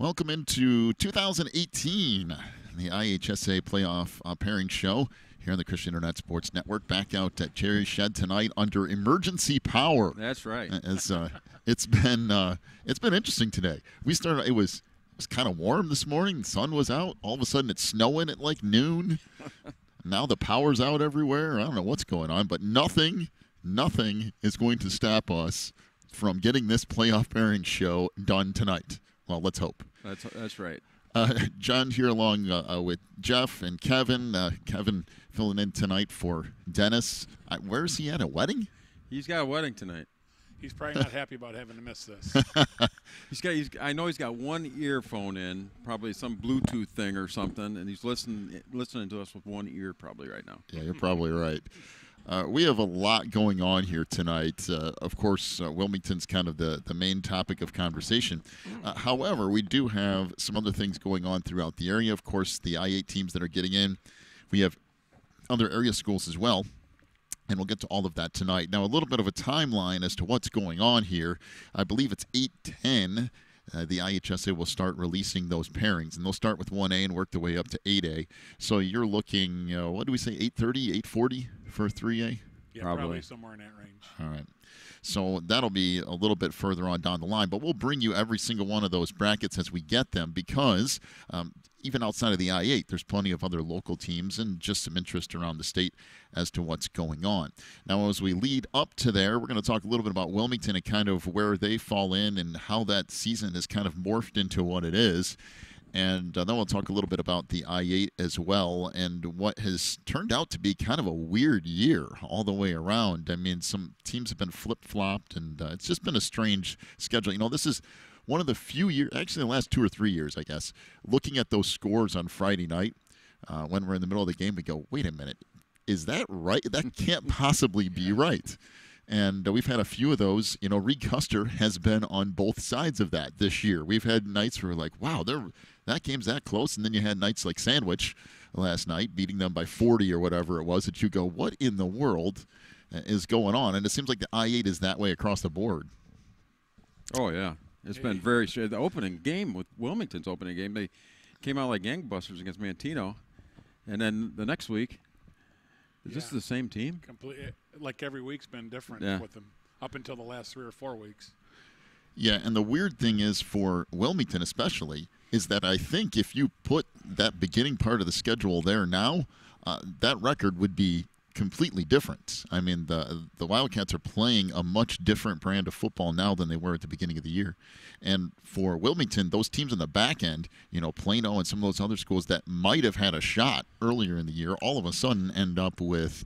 Welcome into 2018, the IHSA Playoff Pairing Show here on the Christian Internet Sports Network. Back out at Jerry's Shed tonight under emergency power. That's right. It's been interesting today. We started. It was kind of warm this morning. The sun was out. All of a sudden, it's snowing at like noon. Now the power's out everywhere. I don't know what's going on, but nothing is going to stop us from getting this playoff pairing show done tonight. Well, let's hope. That's right. John here along with Jeff and Kevin. Kevin filling in tonight for Dennis. Where is he at? A wedding? He's got a wedding tonight. He's probably not happy about having to miss this. I know he's got one earphone in, probably some Bluetooth thing or something, and he's listening to us with one ear probably right now. Yeah, you're probably right. We have a lot going on here tonight. Of course, Wilmington's kind of the main topic of conversation. However, we do have some other things going on throughout the area. Of course, the I-8 teams that are getting in. We have other area schools as well, and we'll get to all of that tonight. Now, a little bit of a timeline as to what's going on here. I believe it's 8:10. The IHSA will start releasing those pairings, and they'll start with 1A and work their way up to 8A. So you're looking, what do we say, 8:30, 8:40 for 3A? Yeah, probably somewhere in that range. All right. So that'll be a little bit further on down the line, but we'll bring you every single one of those brackets as we get them because even outside of the I-8, there's plenty of other local teams and just some interest around the state as to what's going on. Now, as we lead up to there, we're going to talk a little bit about Wilmington and kind of where they fall in and how that season has kind of morphed into what it is. And then we'll talk a little bit about the I-8 as well and what has turned out to be kind of a weird year all the way around. I mean, some teams have been flip-flopped, and it's just been a strange schedule. You know, this is one of the few years, actually the last 2 or 3 years, I guess, looking at those scores on Friday night when we're in the middle of the game, we go, wait a minute, is that right? That can't possibly be right. And we've had a few of those. You know, Reed Custer has been on both sides of that this year. We've had nights where we're like, wow, that game's that close. And then you had nights like Sandwich last night, beating them by 40 or whatever it was, that you go, what in the world is going on? And it seems like the I-8 is that way across the board. Oh, yeah. It's been very straight. The opening game with Wilmington's opening game, they came out like gangbusters against Mantino. And then the next week, is this the same team? Completely. Like every week's been different with them up until the last 3 or 4 weeks. Yeah, and the weird thing is for Wilmington especially is that I think if you put that beginning part of the schedule there now, that record would be completely different. I mean, the Wildcats are playing a much different brand of football now than they were at the beginning of the year. And for Wilmington, those teams in the back end, you know, Plano and some of those other schools that might have had a shot earlier in the year, all of a sudden end up with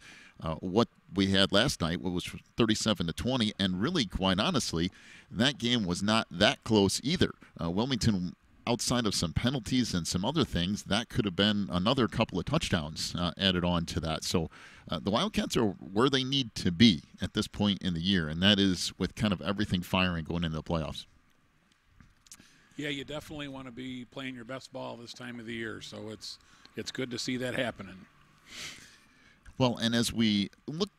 what we had last night, what was 37-20, and really, quite honestly, that game was not that close either. Wilmington, outside of some penalties and some other things, that could have been another couple of touchdowns added on to that. So the Wildcats are where they need to be at this point in the year, and that is with kind of everything firing going into the playoffs. Yeah, you definitely want to be playing your best ball this time of the year, so it's good to see that happening. Well, and as we look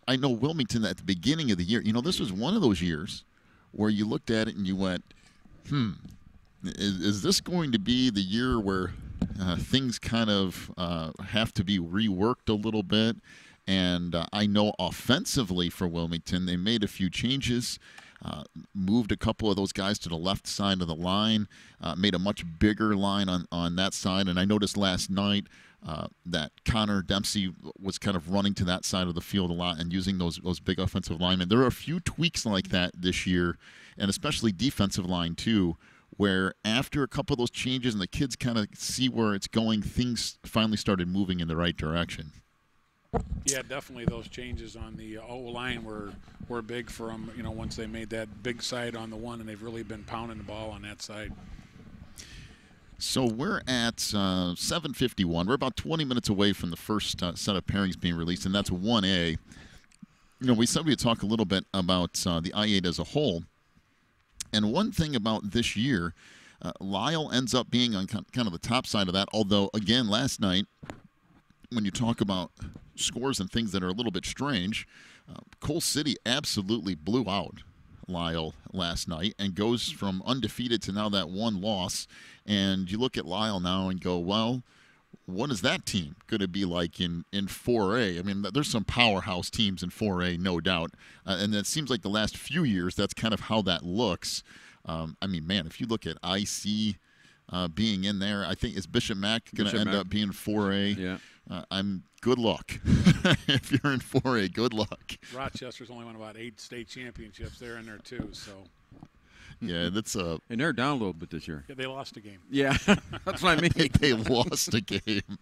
I know Wilmington at the beginning of the year, you know, this was one of those years where you looked at it and you went, is this going to be the year where things kind of have to be reworked a little bit? And I know offensively for Wilmington, they made a few changes, moved a couple of those guys to the left side of the line, made a much bigger line on that side. And I noticed last night that Connor Dempsey was kind of running to that side of the field a lot and using those big offensive linemen. There are a few tweaks like that this year, and especially defensive line too, where after a couple of those changes and the kids kind of see where it's going, things finally started moving in the right direction. Yeah, definitely those changes on the O-line were big for them, you know, once they made that big side on the one, and they've really been pounding the ball on that side. So we're at 7:51. We're about 20 minutes away from the first set of pairings being released, and that's 1A. You know, we said we'd talk a little bit about the I-8 as a whole. And one thing about this year, Lyle ends up being on kind of the top side of that, although, again, last night, when you talk about scores and things that are a little bit strange, Coal City absolutely blew out Lisle last night and goes from undefeated to now that one loss. And you look at Lisle now and go, well, what is that team going to be like in 4A? I mean, there's some powerhouse teams in 4A, no doubt. And it seems like the last few years, that's kind of how that looks. I mean, man, if you look at IC being in there, I think is Bishop Mack going to end up being 4A? Yeah. I'm good luck. If you're in 4A, good luck. Rochester's only won about 8 state championships. They're in there too, so. Yeah, that's and they're down a little bit this year. Yeah, they lost a game. Yeah, that's what I mean. they lost a game.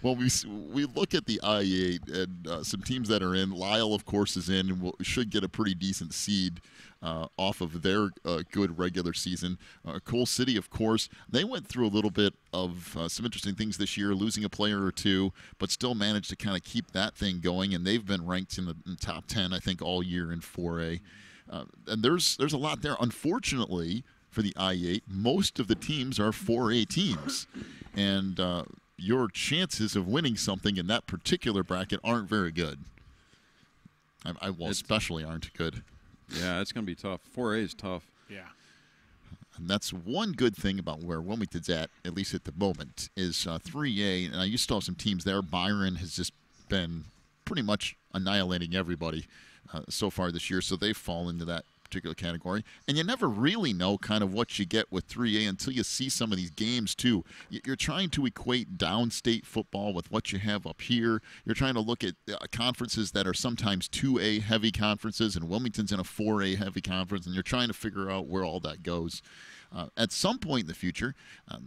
Well, we look at the I-8 and some teams that are in. Lisle, of course, is in and should get a pretty decent seed off of their good regular season. Coal City, of course, they went through a little bit of some interesting things this year, losing a player or two, but still managed to kind of keep that thing going, and they've been ranked in the top 10, I think, all year in 4A. And there's a lot there. Unfortunately, for the I-8, most of the teams are 4A teams, and your chances of winning something in that particular bracket aren't very good. Especially aren't good. Yeah, it's going to be tough. 4A is tough. Yeah. And that's one good thing about where Wilmington's at least at the moment, is 3A. And I used to have some teams there. Byron has just been pretty much annihilating everybody so far this year, so they fall into that particular category. And you never really know kind of what you get with 3A until you see some of these games too. You're trying to equate downstate football with what you have up here. You're trying to look at conferences that are sometimes 2A heavy conferences, and Wilmington's in a 4A heavy conference, and you're trying to figure out where all that goes. At some point in the future,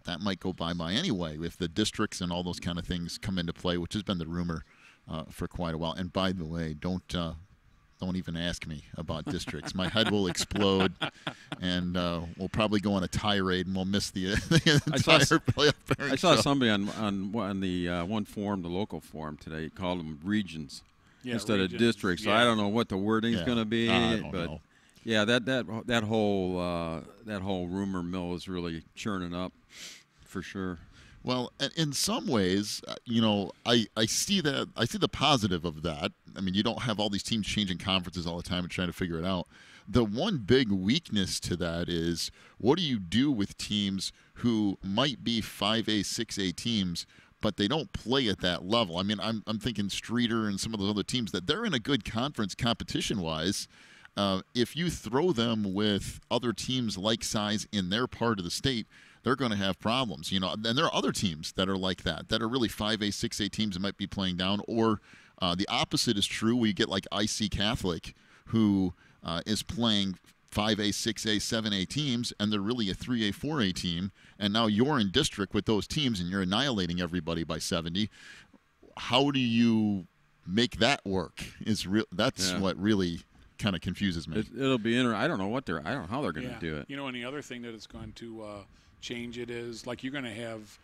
that might go by anyway if the districts and all those kind of things come into play, which has been the rumor for quite a while. And by the way, don't even ask me about districts. My head will explode, and we'll probably go on a tirade, and we'll miss the entire playoff pairing. I saw somebody on the one forum, the local forum today, called them regions instead of districts. Yeah. So I don't know what the wording's going to be, I don't but know. yeah, that whole rumor mill is really churning up, for sure. Well, in some ways, I see that. I see the positive of that. I mean, you don't have all these teams changing conferences all the time and trying to figure it out. The one big weakness to that is, what do you do with teams who might be 5A, 6A teams, but they don't play at that level? I mean, I'm thinking Streeter and some of those other teams that they're in a good conference competition-wise. If you throw them with other teams like size in their part of the state, they're going to have problems, And there are other teams that are like that are really 5A, 6A teams that might be playing down. Or the opposite is true, where you get like IC Catholic, who is playing 5A, 6A, 7A teams, and they're really a 3A, 4A team. And now you're in district with those teams, and you're annihilating everybody by 70. How do you make that work? That's what really kind of confuses me. It'll be interesting. I don't know how they're going to do it. And the other thing that it's going to change it is, like, you're going to have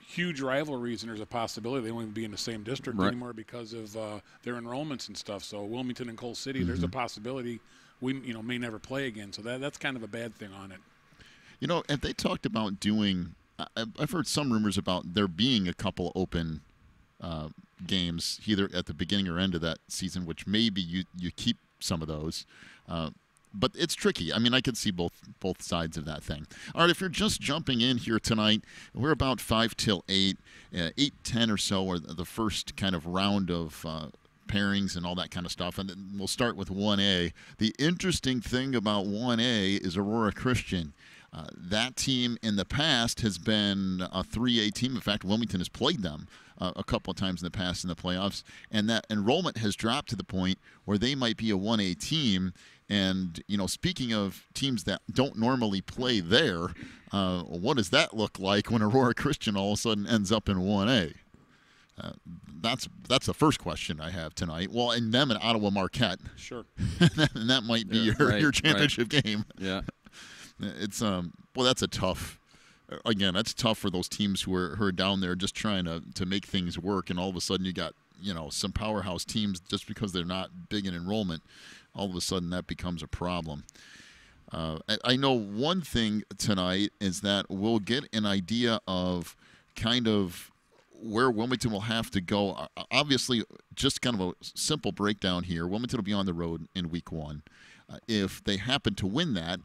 huge rivalries, and there's a possibility they won't even be in the same district anymore because of their enrollments and stuff. So Wilmington and Coal City, there's a possibility we may never play again. So that's kind of a bad thing on it. And they talked about doing. I've heard some rumors about there being a couple open games either at the beginning or end of that season, which maybe you keep some of those. But it's tricky. I mean, I can see both sides of that thing. All right, if you're just jumping in here tonight, we're about 5 till 8. 8:10 or so are the first kind of round of pairings and all that kind of stuff. And then we'll start with 1A. The interesting thing about 1A is Aurora Christian. That team in the past has been a 3A team. In fact, Wilmington has played them a couple of times in the past in the playoffs. And that enrollment has dropped to the point where they might be a 1A team. And, speaking of teams that don't normally play there, what does that look like when Aurora Christian all of a sudden ends up in 1A? That's the first question I have tonight. Well, and them and Ottawa Marquette. Sure. And that might be your championship game. Yeah. It's that's a tough. Again, that's tough for those teams who are down there just trying to make things work, and all of a sudden you got some powerhouse teams just because they're not big in enrollment. All of a sudden that becomes a problem. I know one thing tonight is that we'll get an idea of kind of where Wilmington will have to go, obviously, just kind of a simple breakdown here. Wilmington will be on the road in week 1. If they happen to win that,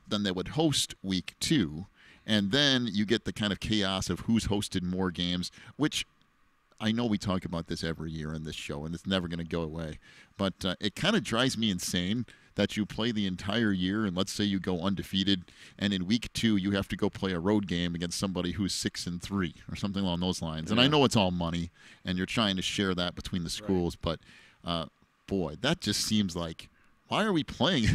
then they would host week 2. And then you get the kind of chaos of who's hosted more games, which I know we talk about this every year in this show, and it's never going to go away. But it kind of drives me insane that you play the entire year, and let's say you go undefeated, and in week 2 you have to go play a road game against somebody who's 6-3 or something along those lines. And I know it's all money, and you're trying to share that between the schools, but boy, that just seems like, why are we playing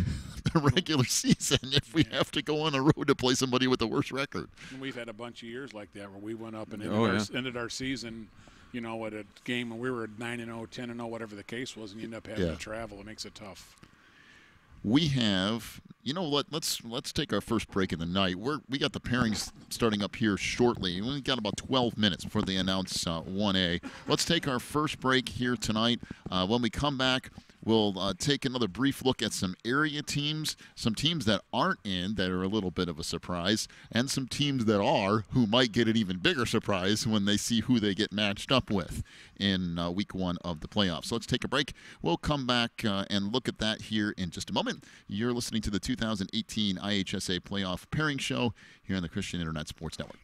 the regular season if we have to go on a road to play somebody with a worse record? And we've had a bunch of years like that where we went up and ended our season, at a game when we were 9-0, 10-0, whatever the case was, and you end up having to travel. It makes it tough. We have, let's take our first break of the night. We got the pairings starting up here shortly. We've got about 12 minutes before they announce 1A. Let's take our first break here tonight. When we come back, we'll take another brief look at some area teams, some teams that aren't in that are a little bit of a surprise, and some teams that are who might get an even bigger surprise when they see who they get matched up with in week 1 of the playoffs. So let's take a break. We'll come back and look at that here in just a moment. You're listening to the 2018 IHSA Playoff Pairing Show here on the Christian Internet Sports Network.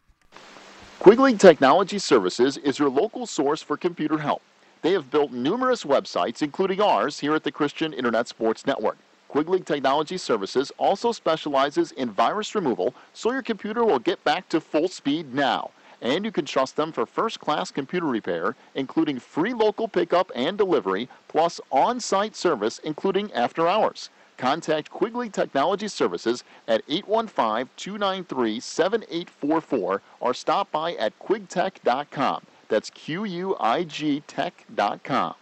Quigley Technology Services is your local source for computer help. They have built numerous websites, including ours, here at the Christian Internet Sports Network. Quigley Technology Services also specializes in virus removal, so your computer will get back to full speed now. And you can trust them for first-class computer repair, including free local pickup and delivery, plus on-site service, including after hours. Contact Quigley Technology Services at 815-293-7844 or stop by at quigtech.com. That's QUIG Tech.com.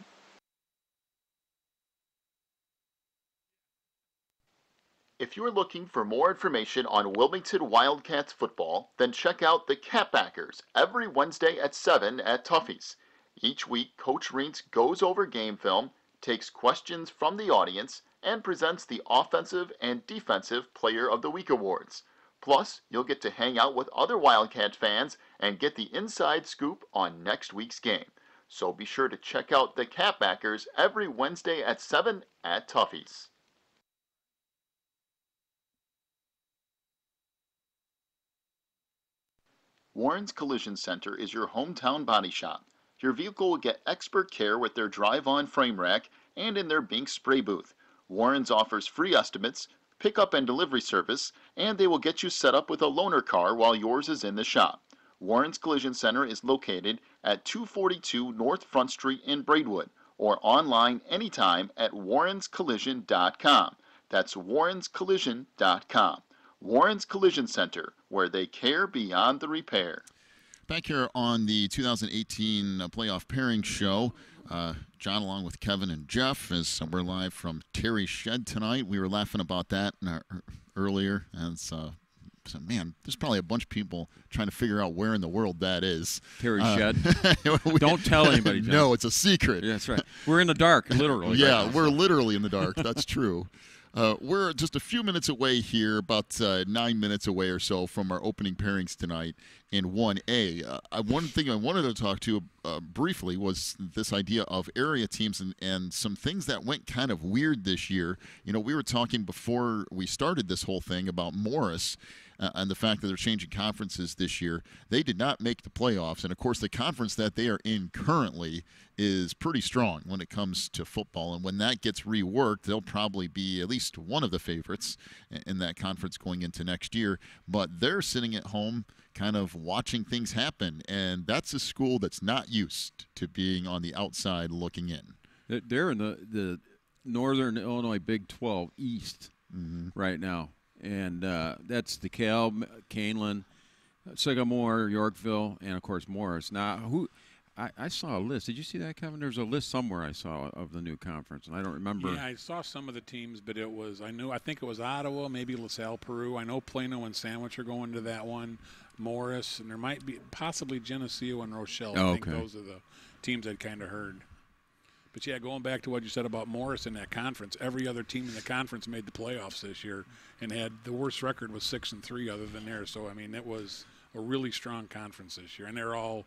If you're looking for more information on Wilmington Wildcats football, then check out the Catbackers every Wednesday at 7 at Tuffy's. Each week, Coach Reentz goes over game film, takes questions from the audience, and presents the Offensive and Defensive Player of the Week awards. Plus, you'll get to hang out with other Wildcat fans and get the inside scoop on next week's game. So be sure to check out the Catbackers every Wednesday at 7 at Tuffy's. Warren's Collision Center is your hometown body shop. Your vehicle will get expert care with their drive-on frame rack and in their Bink spray booth. Warren's offers free estimates, pickup and delivery service, and they will get you set up with a loaner car while yours is in the shop. Warren's Collision Center is located at 242 North Front Street in Braidwood, or online anytime at warrenscollision.com. That's warrenscollision.com. Warren's Collision Center, where they care beyond the repair. Back here on the 2018 Playoff Pairing Show, John along with Kevin and Jeff, as we're live from Terry's Shed tonight. We were laughing about that earlier, and so man, there's probably a bunch of people trying to figure out where in the world that is. Terry's Shed. Don't tell anybody, John. No, it's a secret. Yeah, that's right. We're in the dark, literally. Yeah, we're literally in the dark. That's true. We're just a few minutes away here, about 9 minutes away or so from our opening pairings tonight in 1A. One thing I wanted to talk to you briefly was this idea of area teams and some things that went kind of weird this year. We were talking before we started this whole thing about Morris and the fact that they're changing conferences this year. They did not make the playoffs, and of course the conference that they are in currently is pretty strong when it comes to football, and when that gets reworked, they'll probably be at least one of the favorites in that conference going into next year. But they're sitting at home kind of watching things happen, and that's a school that's not used to being on the outside looking in. They're in the Northern Illinois Big 12 East right now. And that's DeKalb, Canelan, Sycamore, Yorkville, and, of course, Morris. Now, I saw a list. Did you see that, Kevin? There's a list somewhere I saw of the new conference, and I don't remember. Yeah, I saw some of the teams, but I think it was Ottawa, maybe LaSalle, Peru. I know Plano and Sandwich are going to that one, Morris, and there might be possibly Geneseo and Rochelle. I think those are the teams I'd kind of heard. But, yeah, going back to what you said about Morris in that conference, every other team in the conference made the playoffs this year and had the worst record was 6-3 other than theirs. So, I mean, it was a really strong conference this year. And they're all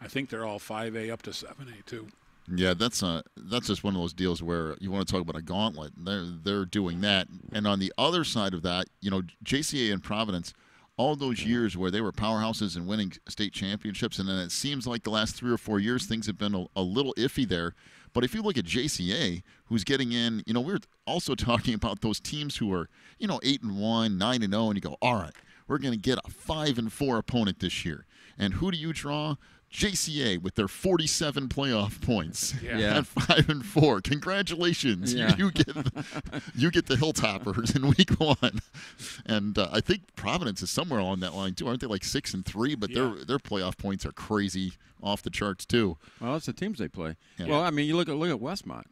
I think they're all 5A up to 7A too. Yeah, that's just one of those deals where you want to talk about a gauntlet. They're doing that, and on the other side of that, JCA and Providence, all those years where they were powerhouses and winning state championships, and then it seems like the last 3 or 4 years things have been a little iffy there. But if you look at JCA, who's getting in, we're also talking about those teams who are 8-1, 9-0, and you go, all right, we're going to get a 5-4 opponent this year, and who do you draw? JCA with their 47 playoff points at 5-4. Congratulations, you get the Hilltoppers in week 1, and I think Providence is somewhere along that line too. Aren't they like 6-3? But their playoff points are crazy, off the charts too. Well, that's the teams they play. Yeah. Well, I mean, you look at Westmont.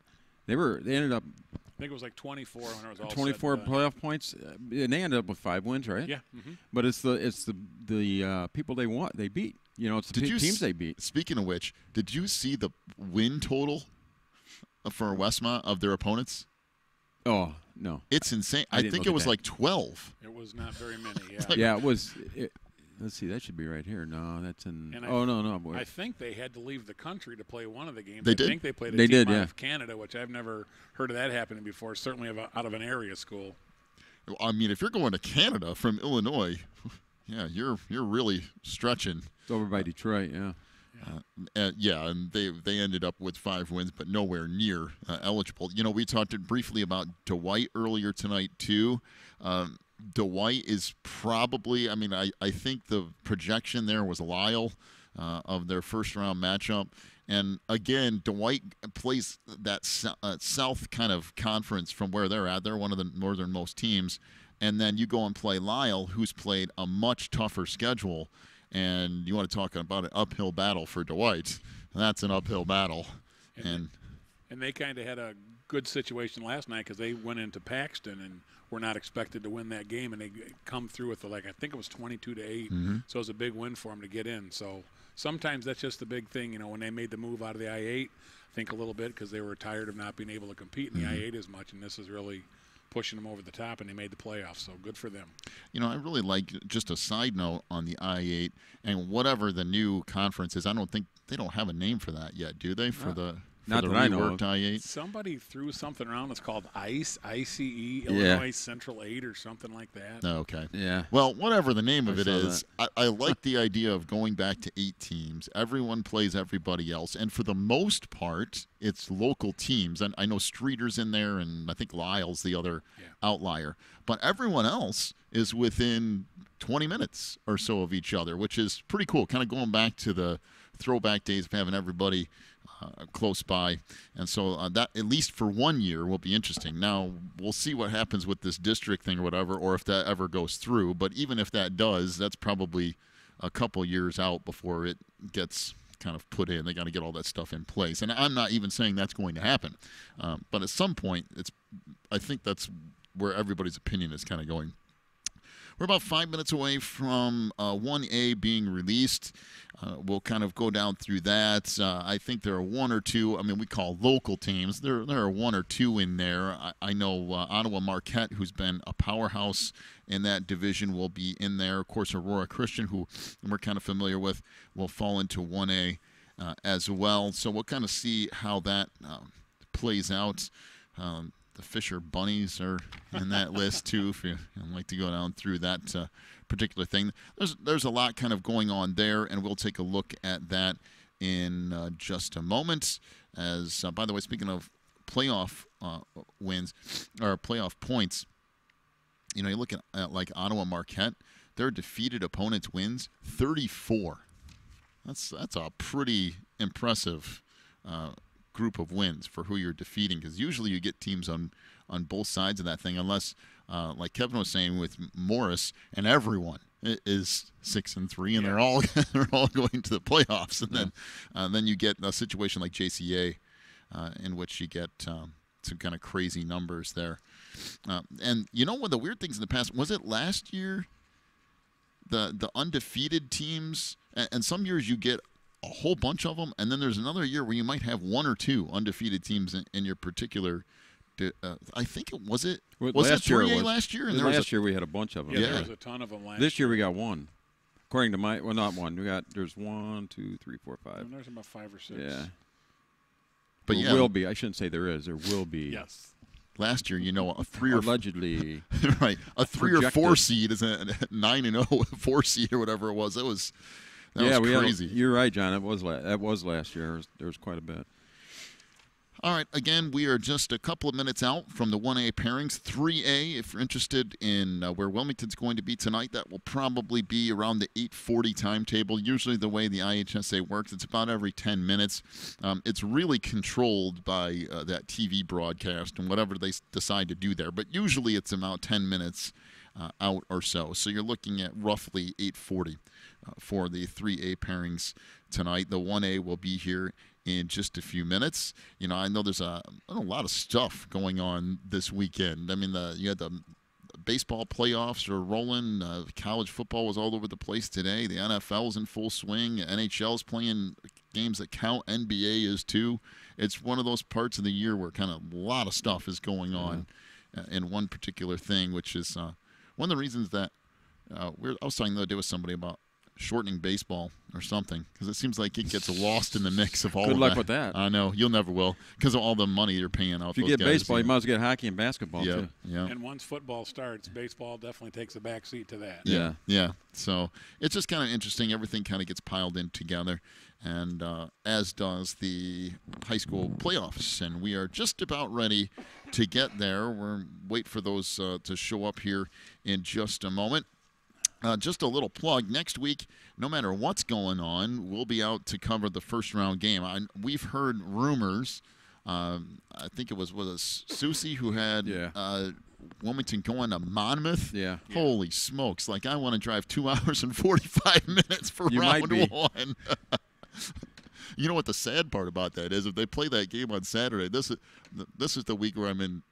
They ended up. I think it was like 24 when it was all 24 said, playoff points, and they ended up with 5 wins, right? Yeah. But it's the people they beat. It's the teams they beat. Speaking of which, did you see the win total for Westmont of their opponents? Oh, no. It's insane. I think it was like 12. It was not very many, yeah. It was. Let's see. That should be right here. No, that's in. No. Boy. I think they had to leave the country to play one of the games. They I did? think they played a team out of Canada, which I've never heard of that happening before, certainly out of an area school. I mean, if you're going to Canada from Illinois, you're really stretching. It's over by Detroit, and they ended up with 5 wins, but nowhere near eligible. We talked briefly about Dwight earlier tonight, too. Dwight is probably, I think the projection there was Lyle of their first-round matchup. And, again, Dwight plays that South kind of conference from where they're at. They're one of the northernmost teams. And then you go and play Lyle, who's played a much tougher schedule. And you want to talk about an uphill battle for Dwight. That's an uphill battle. And they kind of had a good situation last night because they went into Paxton and were not expected to win that game. And they come through with, I think it was 22-8. So it was a big win for them to get in. So sometimes that's just the big thing. When they made the move out of the I-8, I think a little bit because they were tired of not being able to compete in the I-8 as much. And this is really pushing them over the top, and they made the playoffs, so good for them. I really like, just a side note on the I-8, and whatever the new conference is, I don't think they don't have a name for that yet, do they? For the reworked I-8? Somebody threw something around. It's called ICE, ICE, Illinois Central 8 or something like that. Oh, okay. Yeah. Well, whatever the name of it is, I like the idea of going back to 8 teams. Everyone plays everybody else, and for the most part, it's local teams. And I know Streeter's in there, and I think Lyle's the other outlier. But everyone else is within 20 minutes or so of each other, which is pretty cool. Kind of going back to the throwback days of having everybody close by. And so that, at least for 1 year, will be interesting. Now, we'll see what happens with this district thing or whatever, or if that ever goes through. But even if that does, that's probably a couple years out before it gets kind of put in. They got to get all that stuff in place. And I'm not even saying that's going to happen. But at some point, I think that's where everybody's opinion is kind of going. We're about 5 minutes away from 1A being released. We'll kind of go down through that. I think there are 1 or 2. We call local teams. There are 1 or 2 in there. I know Ottawa Marquette, who's been a powerhouse in that division, will be in there. Of course, Aurora Christian, who we're kind of familiar with, will fall into 1A as well. So we'll kind of see how that plays out. The Fisher Bunnies are in that list too, if you like to go down through that particular thing. There's a lot kind of going on there, and we'll take a look at that in just a moment. As by the way, speaking of playoff wins or playoff points, you look at like Ottawa Marquette, their defeated opponents' wins 34. That's a pretty impressive group of wins for who you're defeating, because usually you get teams on both sides of that thing, unless like Kevin was saying with Morris, and everyone is 6-3, and they're all going to the playoffs, and then you get a situation like JCA in which you get some kind of crazy numbers there. And one of the weird things in the past, was it last year, the undefeated teams, and some years you get a whole bunch of them, and then there's another year where you might have 1 or 2 undefeated teams in your particular. I think it was 3A last year, and last year we had a bunch of them. Yeah, there was a ton of them last year. This year we got 1. According to my, well, not one. There's 1, 2, 3, 4, 5. And there's about 5 or 6. Yeah. But there will be. I shouldn't say there is. There will be. Yes. Last year, a 3 or allegedly right, a 3 or projected. 4 seed is a 9-0 4 seed or whatever it was. That was crazy. You're right, John. That was last year. There was quite a bit. All right, again, we are just a couple of minutes out from the 1A pairings. 3A, if you're interested in where Wilmington's going to be tonight, that will probably be around the 8:40 timetable. Usually the way the IHSA works, it's about every 10 minutes. It's really controlled by that TV broadcast and whatever they decide to do there. But usually it's about 10 minutes out or so. So you're looking at roughly 8:40 for the 3A pairings tonight. The 1A will be here in just a few minutes. I know there's a lot of stuff going on this weekend. I mean, you had the baseball playoffs are rolling. College football was all over the place today. The NFL is in full swing. NHL is playing games that count. NBA is too. It's one of those parts of the year where kind of a lot of stuff is going on in one particular thing, which is one of the reasons that I was talking the other day with somebody about shortening baseball or something, because it seems like it gets lost in the mix of all of that. Good luck with that. I know. You'll never will, because of all the money you're paying out. If you get baseball, you might as well get hockey and basketball, too. Yeah. And once football starts, baseball definitely takes a back seat to that. Yeah. So it's just kind of interesting. Everything kind of gets piled in together, and as does the high school playoffs. And we are just about ready to get there. We're wait for those to show up here in just a moment. Just a little plug. Next week, no matter what's going on, we'll be out to cover the first-round game. We've heard rumors. I think it was Susie who had Wilmington going to Monmouth. Yeah. Holy smokes. I want to drive 2 hours and 45 minutes for you round might be. 1. You know what the sad part about that is? If they play that game on Saturday, this is the week where I'm in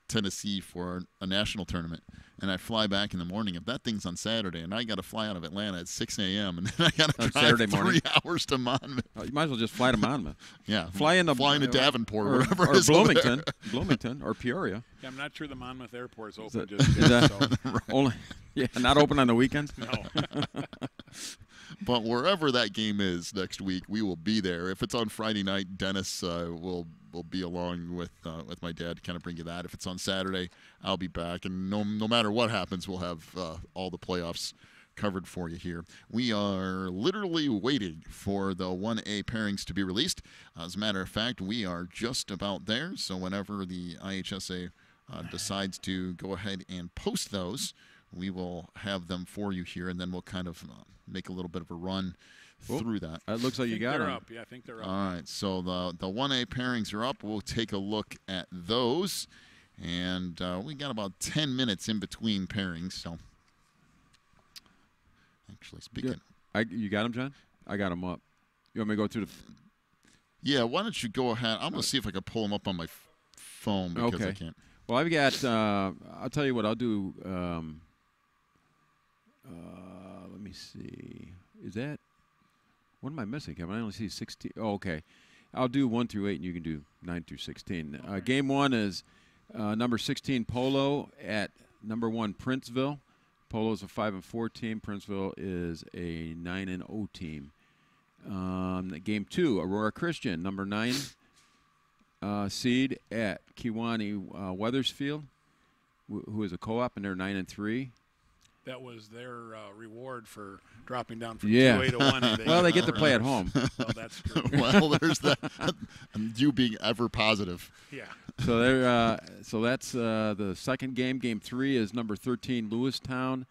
Tennessee for a national tournament, and I fly back in the morning. If that thing's on Saturday, and I got to fly out of Atlanta at 6 a.m., and then I got to drive Saturday morning. 3 hours to Monmouth. You might as well just fly to Monmouth. Yeah, fly into Davenport or whatever or it is Bloomington or Peoria. Yeah, I'm not sure the Monmouth Airport's open Is just yet. So. Only, not open on the weekends. No. But wherever that game is next week, we will be there. If it's on Friday night, Dennis will be along with my dad to kind of bring you that. If it's on Saturday, I'll be back, and no matter what happens, we'll have all the playoffs covered for you here. We are literally waiting for the 1A pairings to be released. As a matter of fact, we are just about there. So whenever the IHSA decides to go ahead and post those, we will have them for you here, and then we'll kind of make a little bit of a run through that. It looks like you got them. Up. Yeah, I think they're up. All right, so the 1A pairings are up. We'll take a look at those, and we got about 10 minutes in between pairings. So, actually speaking, you got them, John? I got them up. You want me to go through the? Yeah, why don't you go ahead? I'm gonna see if I can pull them up on my phone because I can't. Well, I've got. I'll tell you what I'll do. Let me see. Is that? What am I missing, Kevin? I only see 16. Oh, okay. I'll do 1 through 8, and you can do 9 through 16. Game 1 is number 16 Polo at number 1 Princeville. Polo is a 5-4 team. Princeville is a 9-0 team. Game 2, Aurora Christian, number 9 seed at Kewanee Weathersfield, who is a co-op, and they're 9-3. That was their reward for dropping down from 2A to 1A. Well, they get to play at home. Well, that's true. Well, there's that. You being ever positive. Yeah. So they're so that's the second game. Game 3 is number 13 Lewistown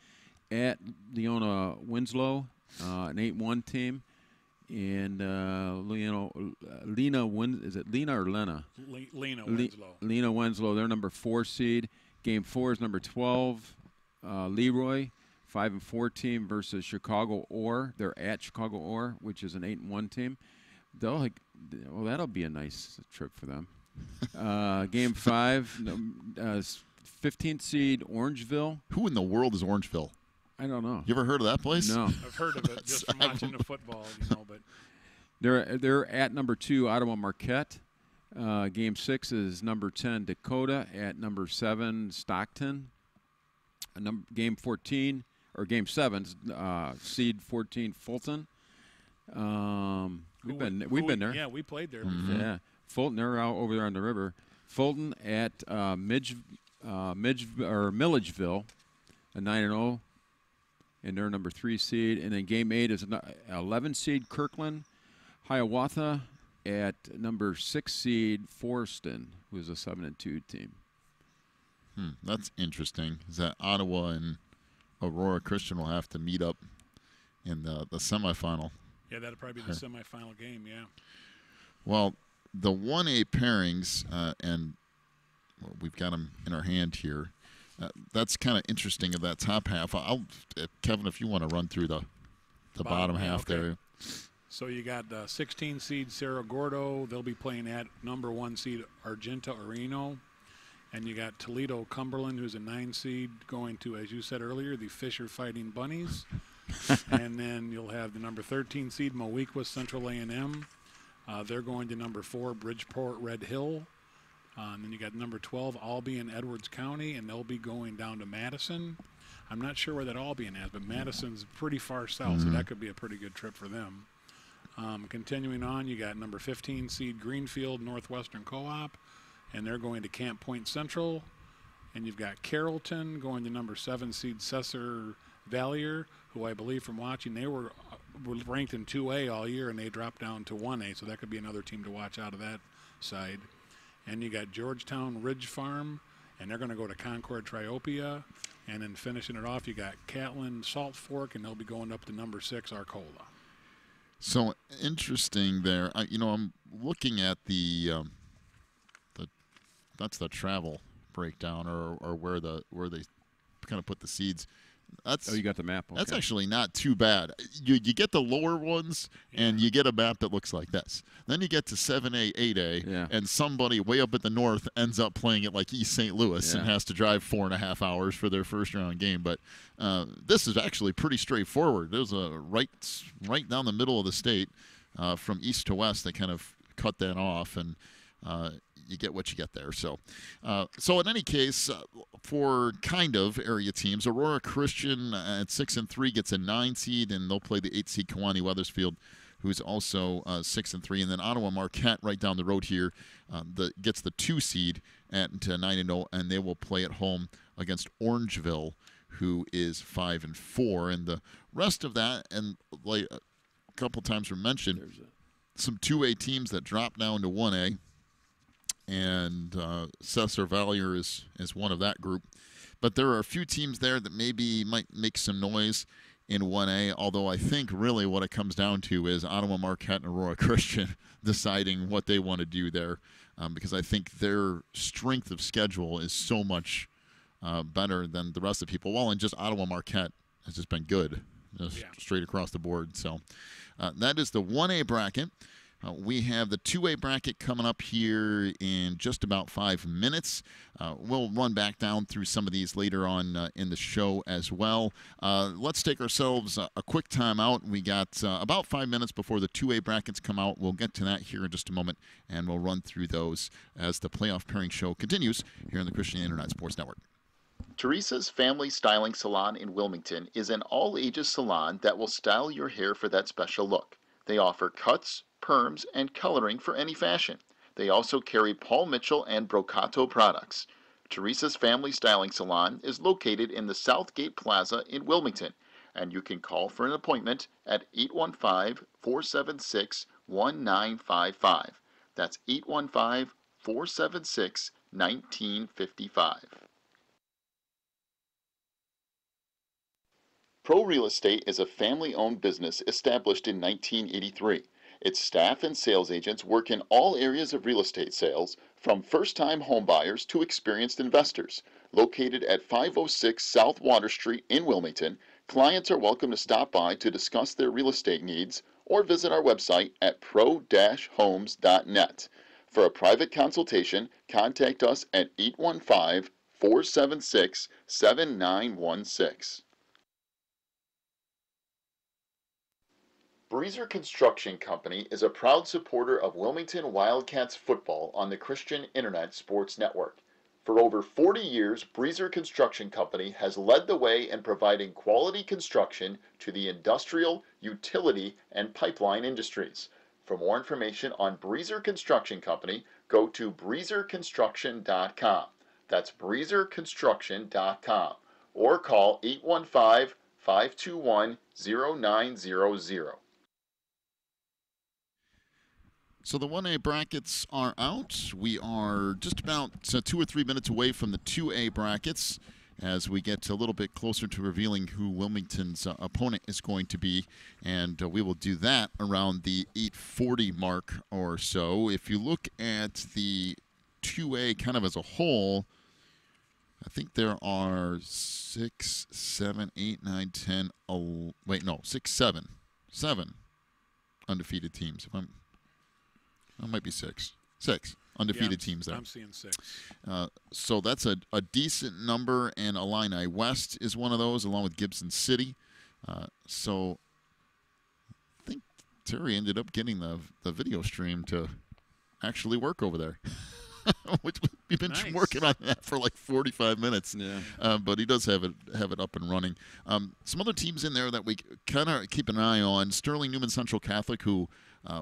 at Leona Winslow, an 8-1 team, and is it Lena or Lena? Lena Winslow. Lena Winslow. They're number 4 seed. Game 4 is number 12 Leroy, 5-4 team versus Chicago Orr. They're at Chicago Orr, which is an 8-1 team. That'll be a nice trip for them. Game 5, 15th seed Orangeville. Who in the world is Orangeville? I don't know. You ever heard of that place? No. I've heard of it just from watching the football, but they're at number 2 Ottawa Marquette. Game 6 is number 10 Dakota at number 7 Stockton. Game 14 or Game 7, seed 14 Fulton. We've been there. Yeah, we played there before. Yeah, Fulton. They're out over there on the river. Fulton at Milledgeville, a 9-0, and they're number 3 seed. And then Game 8 is an 11 seed Kirkland. Hiawatha at number 6 seed Forston, who's a 7-2 team. That's interesting. Is that Ottawa and Aurora Christian will have to meet up in the semifinal. Yeah, that'll probably be the semifinal game, yeah. Well, the 1A pairings, and we've got them in our hand here. That's kind of interesting of that top half. Kevin, if you want to run through the bottom half there. So you got 16 seed Cerro Gordo. They'll be playing at number 1 seed Argenta Orino. And you got Toledo Cumberland, who's a 9 seed, going to, as you said earlier, the Fisher Fighting Bunnies. And then you'll have the number 13 seed Moweaqua Central A&M. They're going to number 4 Bridgeport Red Hill. And then you got number 12 Albion Edwards County, and they'll be going down to Madison. I'm not sure where that Albion is, but Madison's pretty far south, so that could be a pretty good trip for them. Continuing on, you got number 15 seed Greenfield Northwestern Co-op, and they're going to Camp Point Central. And you've got Carrollton going to number 7 seed Cesar Valier, who I believe from watching, they were ranked in 2A all year, and they dropped down to 1A, so that could be another team to watch out of that side. And you got Georgetown Ridge Farm, and they're going to go to Concord Triopia. And then finishing it off, you got Catlin Salt Fork, and they'll be going up to number 6 Arcola. So interesting there. I'm looking at that's the travel breakdown, or where they kind of put the seeds. You got the map. Okay. That's actually not too bad. You get the lower ones, and you get a map that looks like this. Then you get to 7A, 8A, and somebody way up at the north ends up playing it like East St. Louis and has to drive 4.5 hours for their first round game. But this is actually pretty straightforward. There's a right down the middle of the state, from east to west. They kind of cut that off, and you get what you get there. So in any case, for kind of area teams, Aurora Christian at 6-3 gets a 9 seed, and they'll play the 8 seed Kewanee Weathersfield, who's also 6-3, and then Ottawa Marquette right down the road here gets the 2 seed at 9-0, and they will play at home against Orangeville, who is 5-4, and the rest of that, and like a couple times were mentioned, some 2A teams that drop down to 1A. And Cesar Valier is one of that group. But there are a few teams there that maybe might make some noise in 1A, although I think really what it comes down to is Ottawa Marquette and Aurora Christian deciding what they want to do there, because I think their strength of schedule is so much better than the rest of the people. Well, and just Ottawa Marquette has just been good, straight across the board. So that is the 1A bracket. We have the 2A bracket coming up here in just about 5 minutes. We'll run back down through some of these later on in the show as well. Let's take ourselves a quick time out. We got about 5 minutes before the 2A brackets come out. We'll get to that here in just a moment, and we'll run through those as the playoff pairing show continues here on the Christian Internet Sports Network. Teresa's Family Styling Salon in Wilmington is an all-ages salon that will style your hair for that special look. They offer cuts, perms, and coloring for any fashion. They also carry Paul Mitchell and Brocato products. Teresa's Family Styling Salon is located in the Southgate Plaza in Wilmington, and you can call for an appointment at 815-476-1955. That's 815-476-1955. Pro Real Estate is a family-owned business established in 1983. Its staff and sales agents work in all areas of real estate sales, from first-time homebuyers to experienced investors. Located at 506 South Water Street in Wilmington, clients are welcome to stop by to discuss their real estate needs or visit our website at pro-homes.net. For a private consultation, contact us at 815-476-7916. Breezer Construction Company is a proud supporter of Wilmington Wildcats football on the Christian Internet Sports Network. For over 40 years, Breezer Construction Company has led the way in providing quality construction to the industrial, utility, and pipeline industries. For more information on Breezer Construction Company, go to breezerconstruction.com. That's breezerconstruction.com. Or call 815-521-0900. So the 1A brackets are out. We are just about 2 or 3 minutes away from the 2A brackets as we get a little bit closer to revealing who Wilmington's opponent is going to be. And we will do that around the 8:40 mark or so. If you look at the 2A kind of as a whole, I think there are 6, 7, 8, 9, 10, 7 undefeated teams. It might be 6. 6 undefeated teams there. I'm seeing 6. So that's a decent number, and Illini West is one of those, along with Gibson City. So I think Terry ended up getting the video stream to actually work over there. Which we've been working on that for like 45 minutes. Yeah. But he does have it up and running. Some other teams in there that we kind of keep an eye on. Sterling Newman Central Catholic, who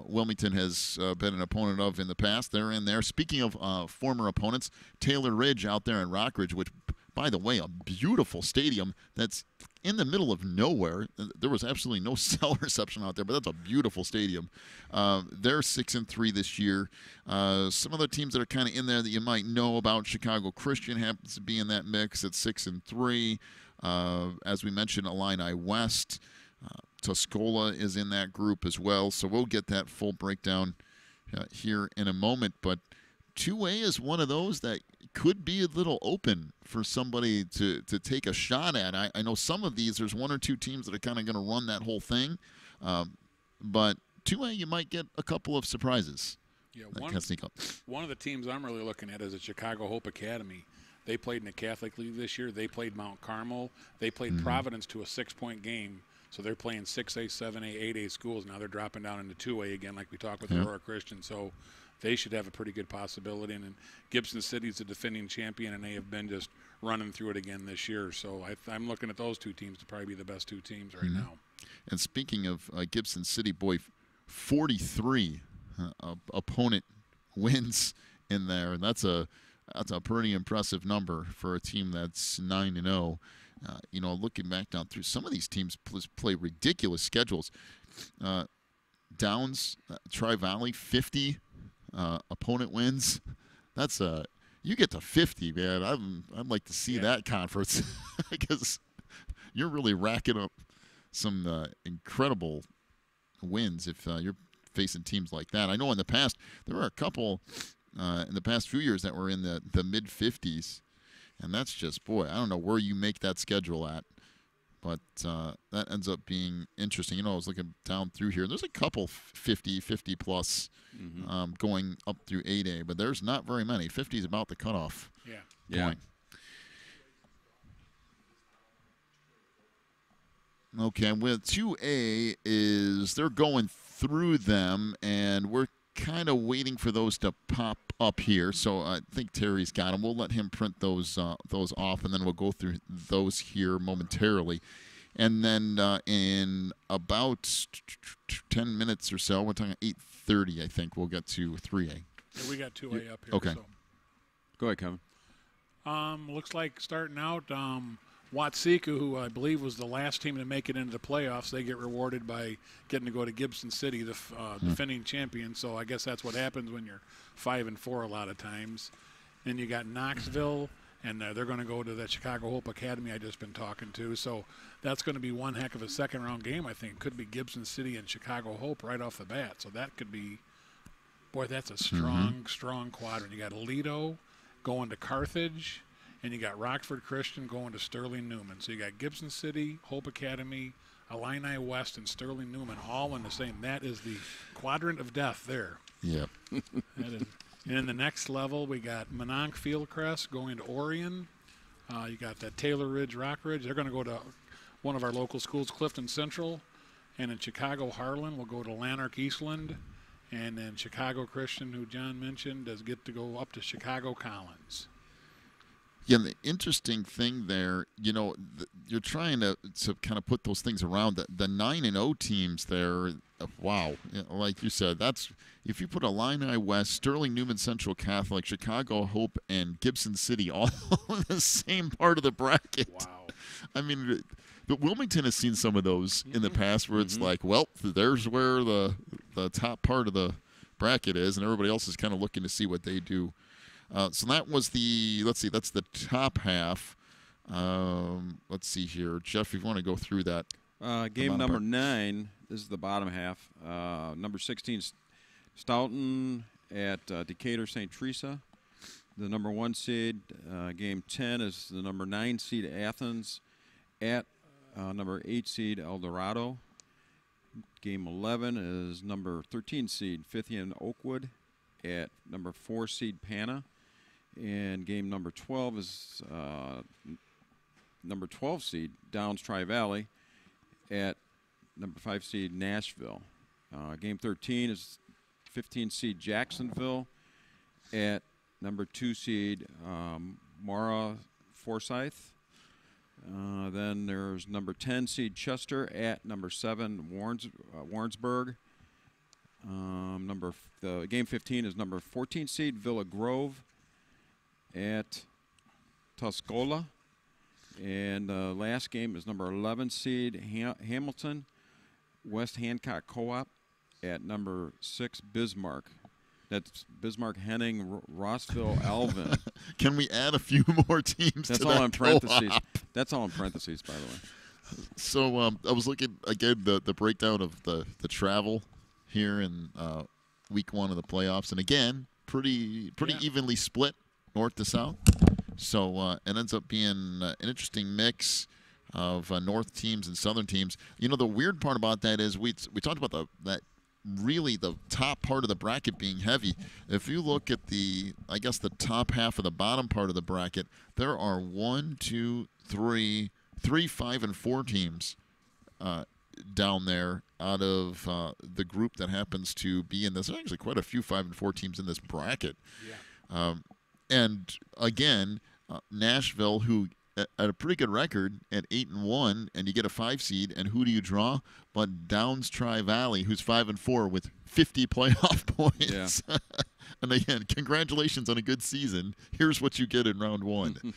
Wilmington has been an opponent of in the past. They're in there. Speaking of former opponents, Taylor Ridge out there in Rockridge, which, by the way, a beautiful stadium that's in the middle of nowhere. There was absolutely no cell reception out there, but that's a beautiful stadium. They're 6-3 this year. Some other teams that are kind of in there that you might know about, Chicago Christian happens to be in that mix at 6-3. As we mentioned, Illini West. Tuscola is in that group as well. So we'll get that full breakdown here in a moment. But 2A is one of those that could be a little open for somebody to take a shot at. I know some of these, there's 1 or 2 teams that are kind of going to run that whole thing. But 2A, you might get a couple of surprises. Yeah, one of the teams I'm really looking at is the Chicago Hope Academy. They played in the Catholic League this year. They played Mount Carmel. They played Providence to a 6-point game. So they're playing 6A, 7A, 8A schools. Now they're dropping down into 2A again, like we talked with Aurora Christian. So they should have a pretty good possibility. And Gibson City's the defending champion, and they have been just running through it again this year. So I'm looking at those 2 teams to probably be the best 2 teams right now. And speaking of Gibson City, boy, 43 opponent wins in there, and that's a pretty impressive number for a team that's 9-0. Looking back down through, some of these teams play ridiculous schedules. Downs, Tri-Valley, 50 opponent wins. That's you get to 50, man. I'd like to see that conference because you're really racking up some incredible wins if you're facing teams like that. I know in the past there were a couple in the past few years that were in the mid-50s. And that's just, boy, I don't know where you make that schedule at. But that ends up being interesting. I was looking down through here. There's a couple 50-plus going up through 8A. But there's not very many. 50 is about the cutoff point. Okay, with 2A is they're going through them. And we're kind of waiting for those to pop up here, so I think Terry's got them. We'll let him print those off, and then we'll go through those here momentarily. And then in about 10 minutes or so, we're talking 8:30, I think, we'll get to 3A. Yeah, we got 2A up here. Okay. So. Go ahead, Kevin. Looks like starting out, Watsika, who I believe was the last team to make it into the playoffs, they get rewarded by getting to go to Gibson City, the defending champion. So I guess that's what happens when you're 5-4 a lot of times. Then you got Knoxville, and they're going to go to that Chicago Hope Academy I just been talking to. So that's going to be one heck of a second-round game, I think. Could be Gibson City and Chicago Hope right off the bat. So that could be, boy, that's a strong quadrant. You got Aledo going to Carthage. And you got Rockford Christian going to Sterling Newman. So you got Gibson City, Hope Academy, Illini West, and Sterling Newman all in the same. That is the quadrant of death there. Yep. And in the next level, we got Mononk Fieldcrest going to Orion. You got that Taylor Ridge, Rockridge. They're going to go to one of our local schools, Clifton Central. And in Chicago, Harlan will go to Lanark Eastland. And then Chicago Christian, who John mentioned, does get to go up to Chicago Collins. Yeah, and the interesting thing there, you're trying to kind of put those things around the 9-0 teams there. Wow, like you said, that's if you put Illini West, Sterling Newman Central Catholic, Chicago Hope, and Gibson City all in the same part of the bracket. Wow. I mean, but Wilmington has seen some of those in the past where it's like, well, there's where the top part of the bracket is, and everybody else is kind of looking to see what they do. So that was that's the top half. Let's see here. Jeff, if you want to go through that. Game number 9, this is the bottom half. Number 16, Stoughton at Decatur St. Teresa. The number 1 seed, game 10, is the number 9 seed Athens at number 8 seed El Dorado. Game 11 is number 13 seed Fithian Oakwood at number 4 seed Pana. And game number 12 is number 12 seed Downs Tri-Valley at number 5 seed Nashville. Game 13 is 15 seed Jacksonville at number 2 seed Mara Forsyth. Then there's number 10 seed Chester at number 7 Warrensburg. Game 15 is number 14 seed Villa Grove at Tuscola. And the last game is number 11 seed Hamilton West Hancock Co-op at number 6 Bismarck. That's Bismarck, Henning, Rossville, Alvin. Can we add a few more teams That's to all that in parentheses. co-op? That's all in parentheses, by the way. So I was looking, again, the breakdown of the travel here in week 1 of the playoffs. And, again, pretty evenly split north to south. So it ends up being an interesting mix of north teams and southern teams. The weird part about that is we talked about that really the top part of the bracket being heavy. If you look at the top half of the bottom part of the bracket, there are 3, 5, and 4 teams down there out of the group that happens to be in this. There's actually quite a few 5 and 4 teams in this bracket. Yeah. And again, Nashville, who at a pretty good record at 8-1, and you get a 5 seed, and who do you draw? But Downs Tri-Valley, who's 5 and 4 with 50 playoff points. Yeah. And again, congratulations on a good season. Here's what you get in round 1.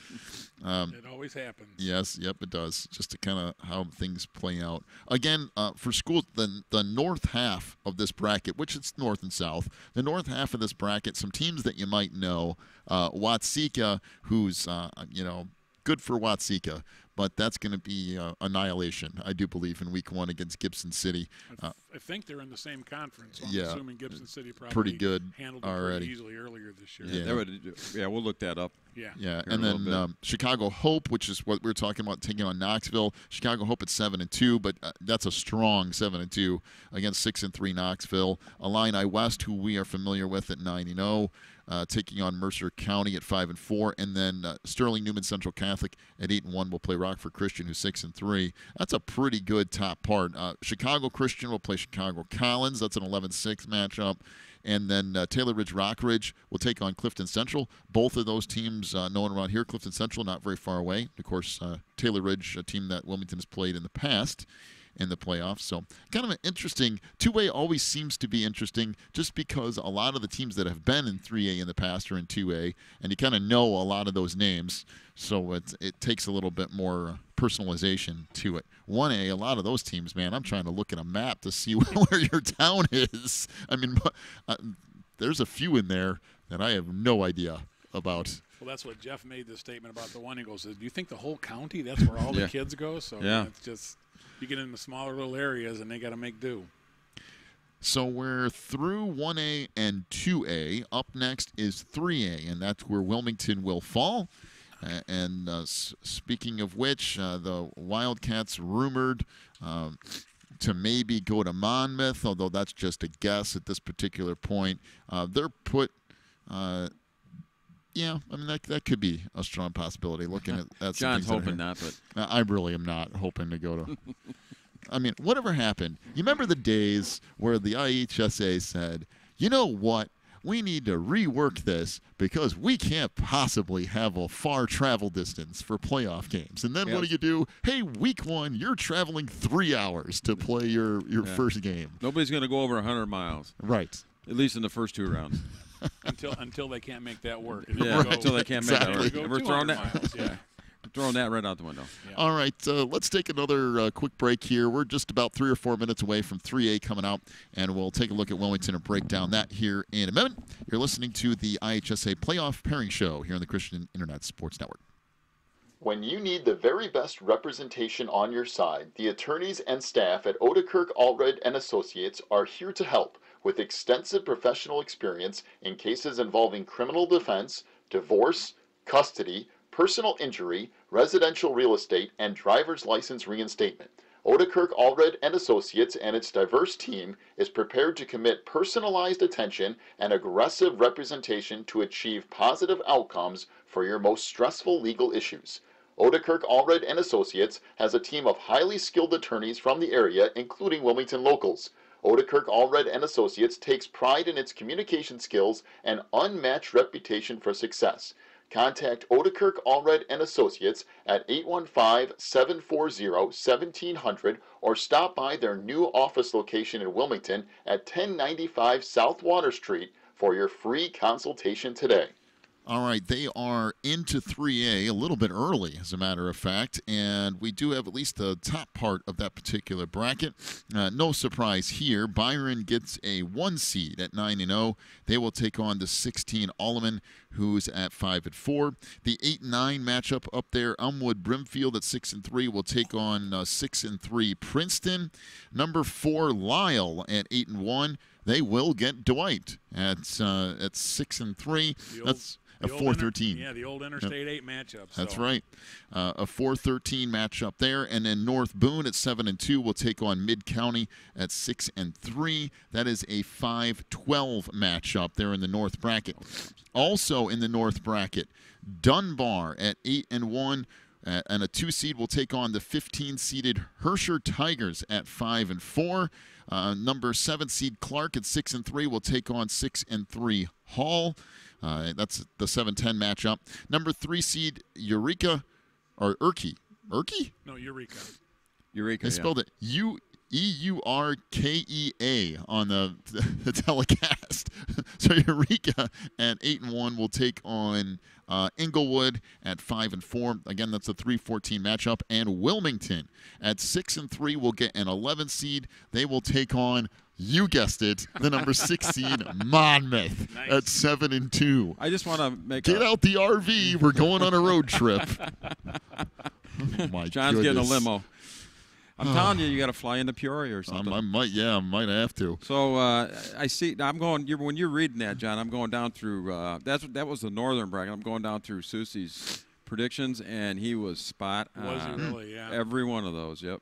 It always happens. Yes, yep, it does. Just to kind of how things play out. Again, for schools, the north half of this bracket, which it's north and south, the north half of this bracket, some teams that you might know, Watseka, who's, good for Watseka, but that's going to be annihilation, I do believe, in week 1 against Gibson City. I think they're in the same conference. So I'm yeah, assuming Gibson City probably pretty good handled it already. pretty easily earlier this year. Yeah. We'll look that up. Yeah. Yeah, and then Chicago Hope, which is what we were talking about, taking on Knoxville. Chicago Hope at 7-2, but that's a strong 7-2 against 6-3 Knoxville. Illini West, who we are familiar with at 9-0. Taking on Mercer County at 5-4, and then Sterling Newman Central Catholic at 8-1 will play Rockford Christian, who's 6-3. That's a pretty good top part. Chicago Christian will play Chicago Collins. That's an 11-6 matchup. And then Taylor Ridge Rockridge will take on Clifton Central. Both of those teams known around here. Clifton Central not very far away. Of course, Taylor Ridge, a team that Wilmington has played in the past in the playoffs. So kind of an interesting, 2A always seems to be interesting just because a lot of the teams that have been in 3A in the past are in 2A, and you kind of know a lot of those names. So it takes a little bit more personalization to it. 1A, a lot of those teams, man, I'm trying to look at a map to see where your town is. I mean, there's a few in there that I have no idea about. Well, that's what Jeff made the statement about the one. He goes, do you think the whole county, that's where all the kids go? So it's just, you get into smaller little areas and they got to make do. So we're through 1A and 2A. Up next is 3A, and that's where Wilmington will fall. And speaking of which, the Wildcats rumored to maybe go to Monmouth, although that's just a guess at this particular point. They're put, I mean, that could be a strong possibility. Looking at that, John's hoping not, but I really am not hoping to go to. I mean, whatever happened? You remember the days where the IHSA said, you know what? we need to rework this because we can't possibly have a far travel distance for playoff games. And then what do? Hey, week 1, you're traveling 3 hours to play your first game. Nobody's going to go over 100 miles. Right. At least in the first 2 rounds. until they can't make that work. Until they can't make that work. We're throwing that. Throwing that right out the window. Yeah. All right, let's take another quick break here. We're just about 3 or 4 minutes away from 3A coming out, and we'll take a look at Wilmington and break down that here in a minute. You're listening to the IHSA Playoff Pairing Show here on the Christian Internet Sports Network. When you need the very best representation on your side, the attorneys and staff at Odekirk Allred and Associates are here to help with extensive professional experience in cases involving criminal defense, divorce, custody, personal injury, residential real estate, and driver's license reinstatement. Odekirk Allred and Associates and its diverse team is prepared to commit personalized attention and aggressive representation to achieve positive outcomes for your most stressful legal issues. Odekirk Allred and Associates has a team of highly skilled attorneys from the area, including Wilmington locals. Odekirk Allred and Associates takes pride in its communication skills and unmatched reputation for success. Contact Odekirk Allred and Associates at 815-740-1700 or stop by their new office location in Wilmington at 1095 South Water Street for your free consultation today. All right, they are into 3A a little bit early, as a matter of fact, and we do have at least the top part of that particular bracket. No surprise here. Byron gets a 1 seed at 9-0. They will take on the 16 Alleman, who's at 5-4. The 8-9 matchup up there, Elmwood Brimfield at 6-3 will take on 6-3 Princeton. Number 4 Lyle at 8-1. They will get Dwight at 6-3. That's a 4-13. Yeah, the old Interstate 8 matchup. That's right. A 4-13 matchup there. And then North Boone at 7-2 will take on Mid-County at 6-3. That is a 5-12 matchup there in the North bracket. Also in the North bracket, Dunbar at 8-1. And a 2 seed will take on the 15-seeded Herscher Tigers at 5-4. Number 7 seed Clark at 6-3 will take on 6-3 Hall. That's the 7-10 matchup. Number 3 seed Eureka or Urkey. Urkey? No, Eureka. Eureka. They spelled it Eurkea on the telecast. So Eureka at 8-1 will take on Inglewood at 5-4. Again, that's a 3-14 matchup. And Wilmington at 6-3 will get an 11 seed. They will take on, you guessed it, the number 6 seed Monmouth at 7-2. I just want to get out the RV. We're going on a road trip. Oh my John's goodness. getting a limo. I'm telling you, you got to fly into Peoria or something. I might have to. So I see. I'm going. When you're reading that, John, I'm going down through. That was the northern bracket. I'm going down through Susie's predictions, and he was spot on. Was he really? Yeah. Every one of those. Yep.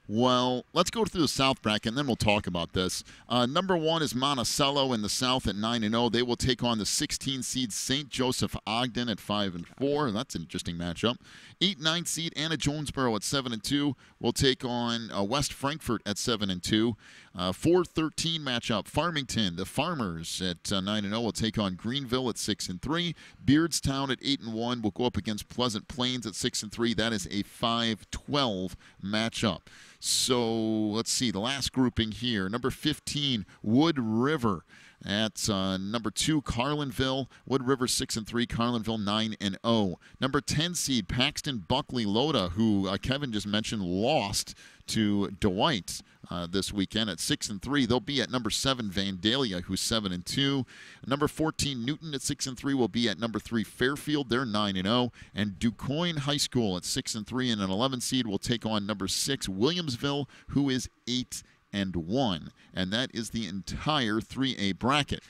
Well, let's go through the South bracket, and then we'll talk about this. Number 1 is Monticello in the South at 9-0. They will take on the 16 seed St. Joseph Ogden at 5-4. That's an interesting matchup. 8-9 seed Anna Jonesboro at 7-2 will take on West Frankfort at 7-2. 4-13 matchup. Farmington, the Farmers at 9-0 will take on Greenville at 6-3. Beardstown at 8-1 will go up against Pleasant Plains at 6-3. That is a 5-12 matchup. So let's see the last grouping here. Number 15, Wood River. At number 2, Carlinville. Wood River 6-3. Carlinville 9-0. Number 10 seed Paxton Buckley Loda, who Kevin just mentioned lost to Dwight this weekend at 6-3. They'll be at number 7 Vandalia, who's 7-2. Number 14 Newton at 6-3 will be at number 3 Fairfield. They're 9-0. And DuQuoin High School at 6-3 and an 11 seed will take on number 6 Williamsville, who is 8-1. And that is the entire 3A bracket.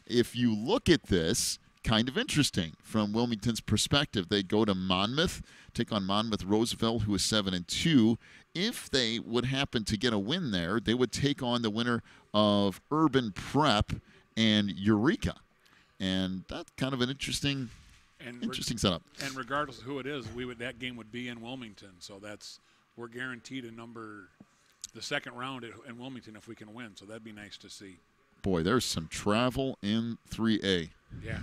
If you look at this, kind of interesting from Wilmington's perspective. They go to Monmouth, take on Monmouth Roseville, who is 7-2. If they would happen to get a win there, they would take on the winner of Urban Prep and Eureka. And that's kind of an interesting setup. And regardless of who it is, that game would be in Wilmington. So we're guaranteed a number the second round in Wilmington if we can win. So that'd be nice to see. boy, there's some travel in 3A. Yeah.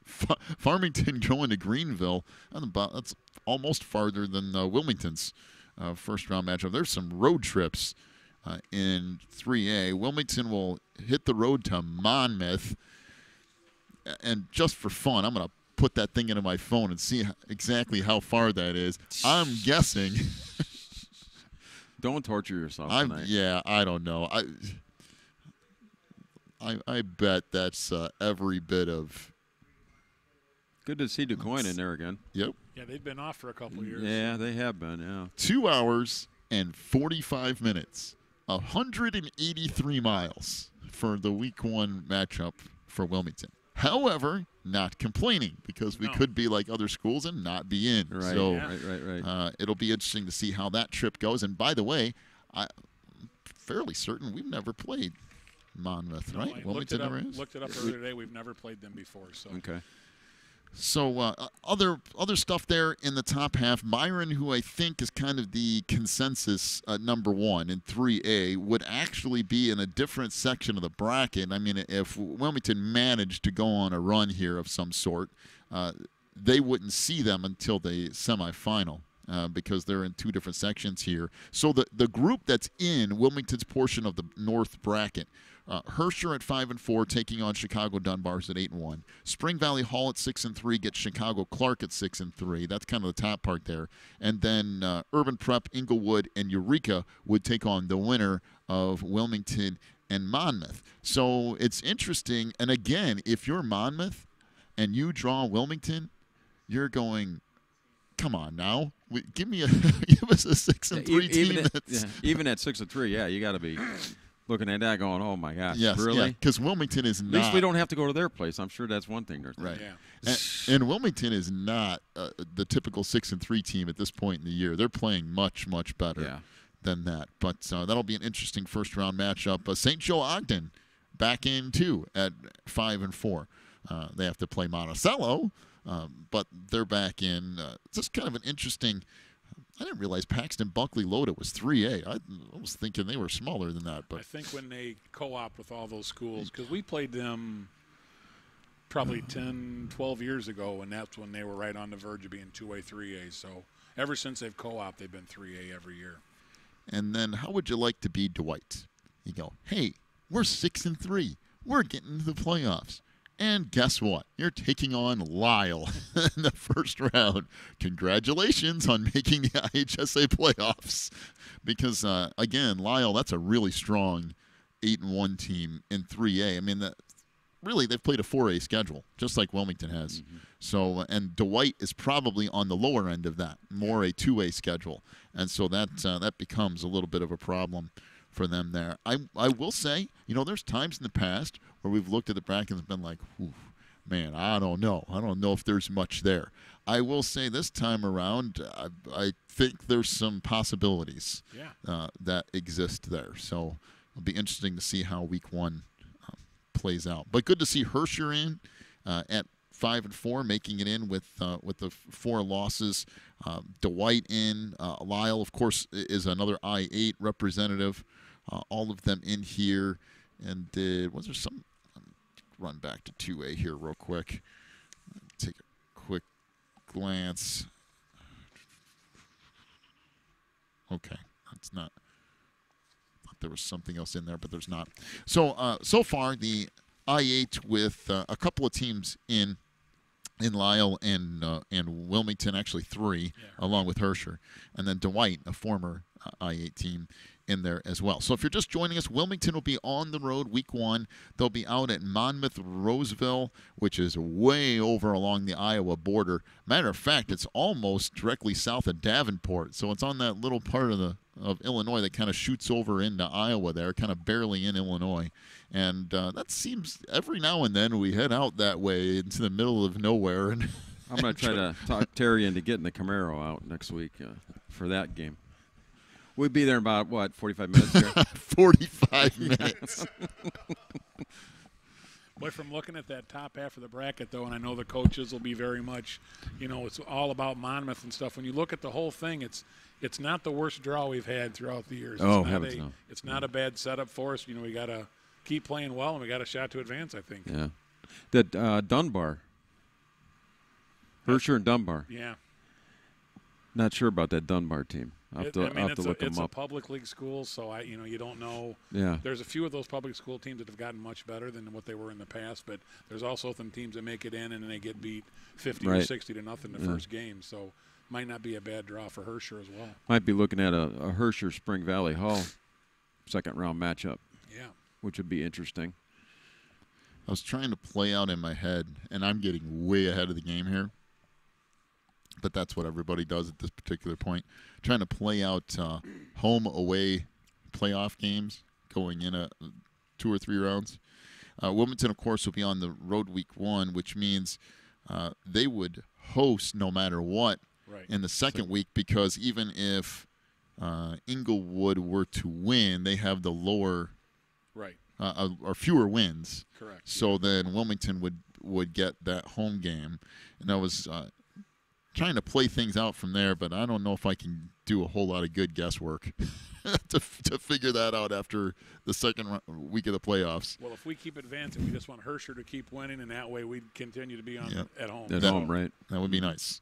Farmington going to Greenville, that's almost farther than Wilmington's first-round matchup. There's some road trips in 3A. Wilmington will hit the road to Monmouth. And just for fun, I'm going to put that thing into my phone and see exactly how far that is. I'm guessing. Don't torture yourself tonight. Yeah, I don't know. I bet that's every bit of. Good to see DuQuoin in there again. Yep. Yeah, they've been off for a couple of years. Yeah, they have been, yeah. 2 hours and 45 minutes. 183 miles for the week 1 matchup for Wilmington. However, not complaining because we could be like other schools and not be in. Right, so, right. It'll be interesting to see how that trip goes. And by the way, I'm fairly certain we've never played Monmouth, right? I Wilmington never has? looked it up earlier today. We've never played them before. So. Okay. So other stuff there in the top half. Myron, who I think is kind of the consensus number 1 in 3A, would actually be in a different section of the bracket. I mean, if Wilmington managed to go on a run here of some sort, they wouldn't see them until the semifinal. Because they're in 2 different sections here. So the group that's in Wilmington's portion of the North bracket, Herscher at 5-4, taking on Chicago Dunbars at 8-1. Spring Valley Hall at 6-3 gets Chicago Clark at 6-3. That's kind of the top part there. And then Urban Prep, Inglewood, and Eureka would take on the winner of Wilmington and Monmouth. So it's interesting. And again, if you're Monmouth and you draw Wilmington, you're going, come on now. Give us a 6-3 team. Even at 6-3, yeah, you got to be looking at that going, oh, my gosh, yes, really? Because Wilmington is not. At least we don't have to go to their place. I'm sure that's one thing they're thinking. Right. Yeah. And Wilmington is not the typical 6-3 team at this point in the year. They're playing much, much better than that. But that'll be an interesting first-round matchup. St. Joe Ogden back in, too, at 5-4. They have to play Monticello. But they're back in. Just kind of an interesting. I didn't realize Paxton Buckley Loda was 3A. I was thinking they were smaller than that. But I think when they co-op with all those schools, because we played them probably 10, 12 years ago, and that's when they were right on the verge of being 2A, 3A. So ever since they've co-op, they've been 3A every year. And then how would you like to be Dwight? You go, hey, we're 6-3. We're getting into the playoffs. And guess what? You're taking on Lyle in the first round. Congratulations on making the IHSA playoffs. Because, again, Lyle, that's a really strong 8-1 team in 3A. I mean, really, they've played a 4A schedule, just like Wilmington has. Mm-hmm. So, and Dwight is probably on the lower end of that, more a 2A schedule. And so that becomes a little bit of a problem for them there. I will say, there's times in the past where we've looked at the bracket and been like, man, I don't know. I don't know if there's much there. I will say this time around, I think there's some possibilities that exist there. So it'll be interesting to see how week 1 plays out. But good to see Herscher in at 5-4, making it in with the 4 losses. Dwight in. Lyle, of course, is another I-8 representative. All of them in here. And was there some? Run back to 2A here real quick. Take a quick glance. Okay, that's not. I thought there was something else in there, but there's not. So so far the I-8 with a couple of teams in Lyle and Wilmington, actually 3, along with Herscher, and then Dwight, a former I-8 team, in there as well. So if you're just joining us, Wilmington will be on the road week 1. They'll be out at Monmouth Roseville, which is way over along the Iowa border. Matter of fact, it's almost directly south of Davenport. So it's on that little part of Illinois that kind of shoots over into Iowa there, kind of barely in Illinois. And that seems every now and then we head out that way into the middle of nowhere. And I'm going to try to talk Terry into getting the Camaro out next week for that game. We'll be there in about, 45 minutes here? 45 minutes. Boy, from looking at that top half of the bracket, though, and I know the coaches will be very much, it's all about Monmouth and stuff. When you look at the whole thing, it's not the worst draw we've had throughout the years. Heavens no. It's not a bad setup for us. We got a keep playing well, and we got a shot to advance, I think. Yeah. That Dunbar. Herscher and Dunbar. Yeah. Not sure about that Dunbar team. I'll have to look them up. It's a public league school, so you don't know. Yeah. There's a few of those public school teams that have gotten much better than what they were in the past, but there's also some teams that make it in and then they get beat 50 or 60 to nothing the first game. So might not be a bad draw for Herscher as well. Might be looking at a Herscher Spring Valley Hall second round matchup. Yeah. Which would be interesting. I was trying to play out in my head, and I'm getting way ahead of the game here. But that's what everybody does at this particular point. Trying to play out home-away playoff games going in 2 or 3 rounds. Wilmington, of course, will be on the road week 1, which means they would host no matter what in the second week, because even if Inglewood were to win, they have the lower or fewer wins. Correct. So then Wilmington would get that home game. And I was trying to play things out from there, but I don't know if I can do a whole lot of good guesswork to figure that out after the second week of the playoffs. Well, if we keep advancing, we just want Herscher to keep winning, and that way we continue to be at home. At home, right? That would be nice.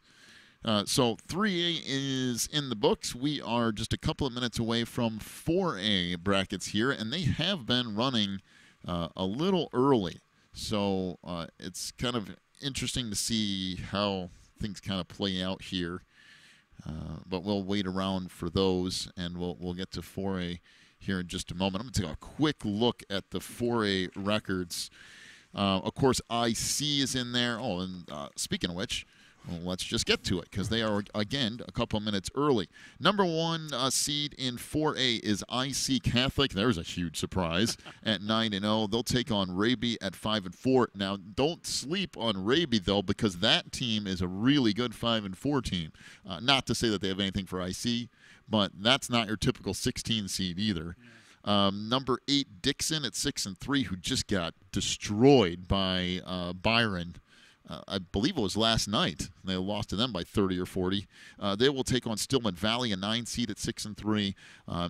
So 3A is in the books. We are just a couple of minutes away from 4A brackets here, and they have been running a little early. So it's kind of interesting to see how things kind of play out here. But we'll wait around for those, and we'll get to 4A here in just a moment. I'm going to take a quick look at the 4A records. Of course, IC is in there. Oh, and speaking of which, well, let's just get to it, because they are, again, a couple of minutes early. Number 1 seed in 4A is IC Catholic. There's a huge surprise at 9-0. They'll take on Raby at 5-4. Now, don't sleep on Raby, though, because that team is a really good 5-4 team. Not to say that they have anything for IC, but that's not your typical 16 seed either. Number 8, Dixon at 6-3, who just got destroyed by Byron. I believe it was last night. They lost to them by 30 or 40. They will take on Stillman Valley, a 9 seed at 6-3.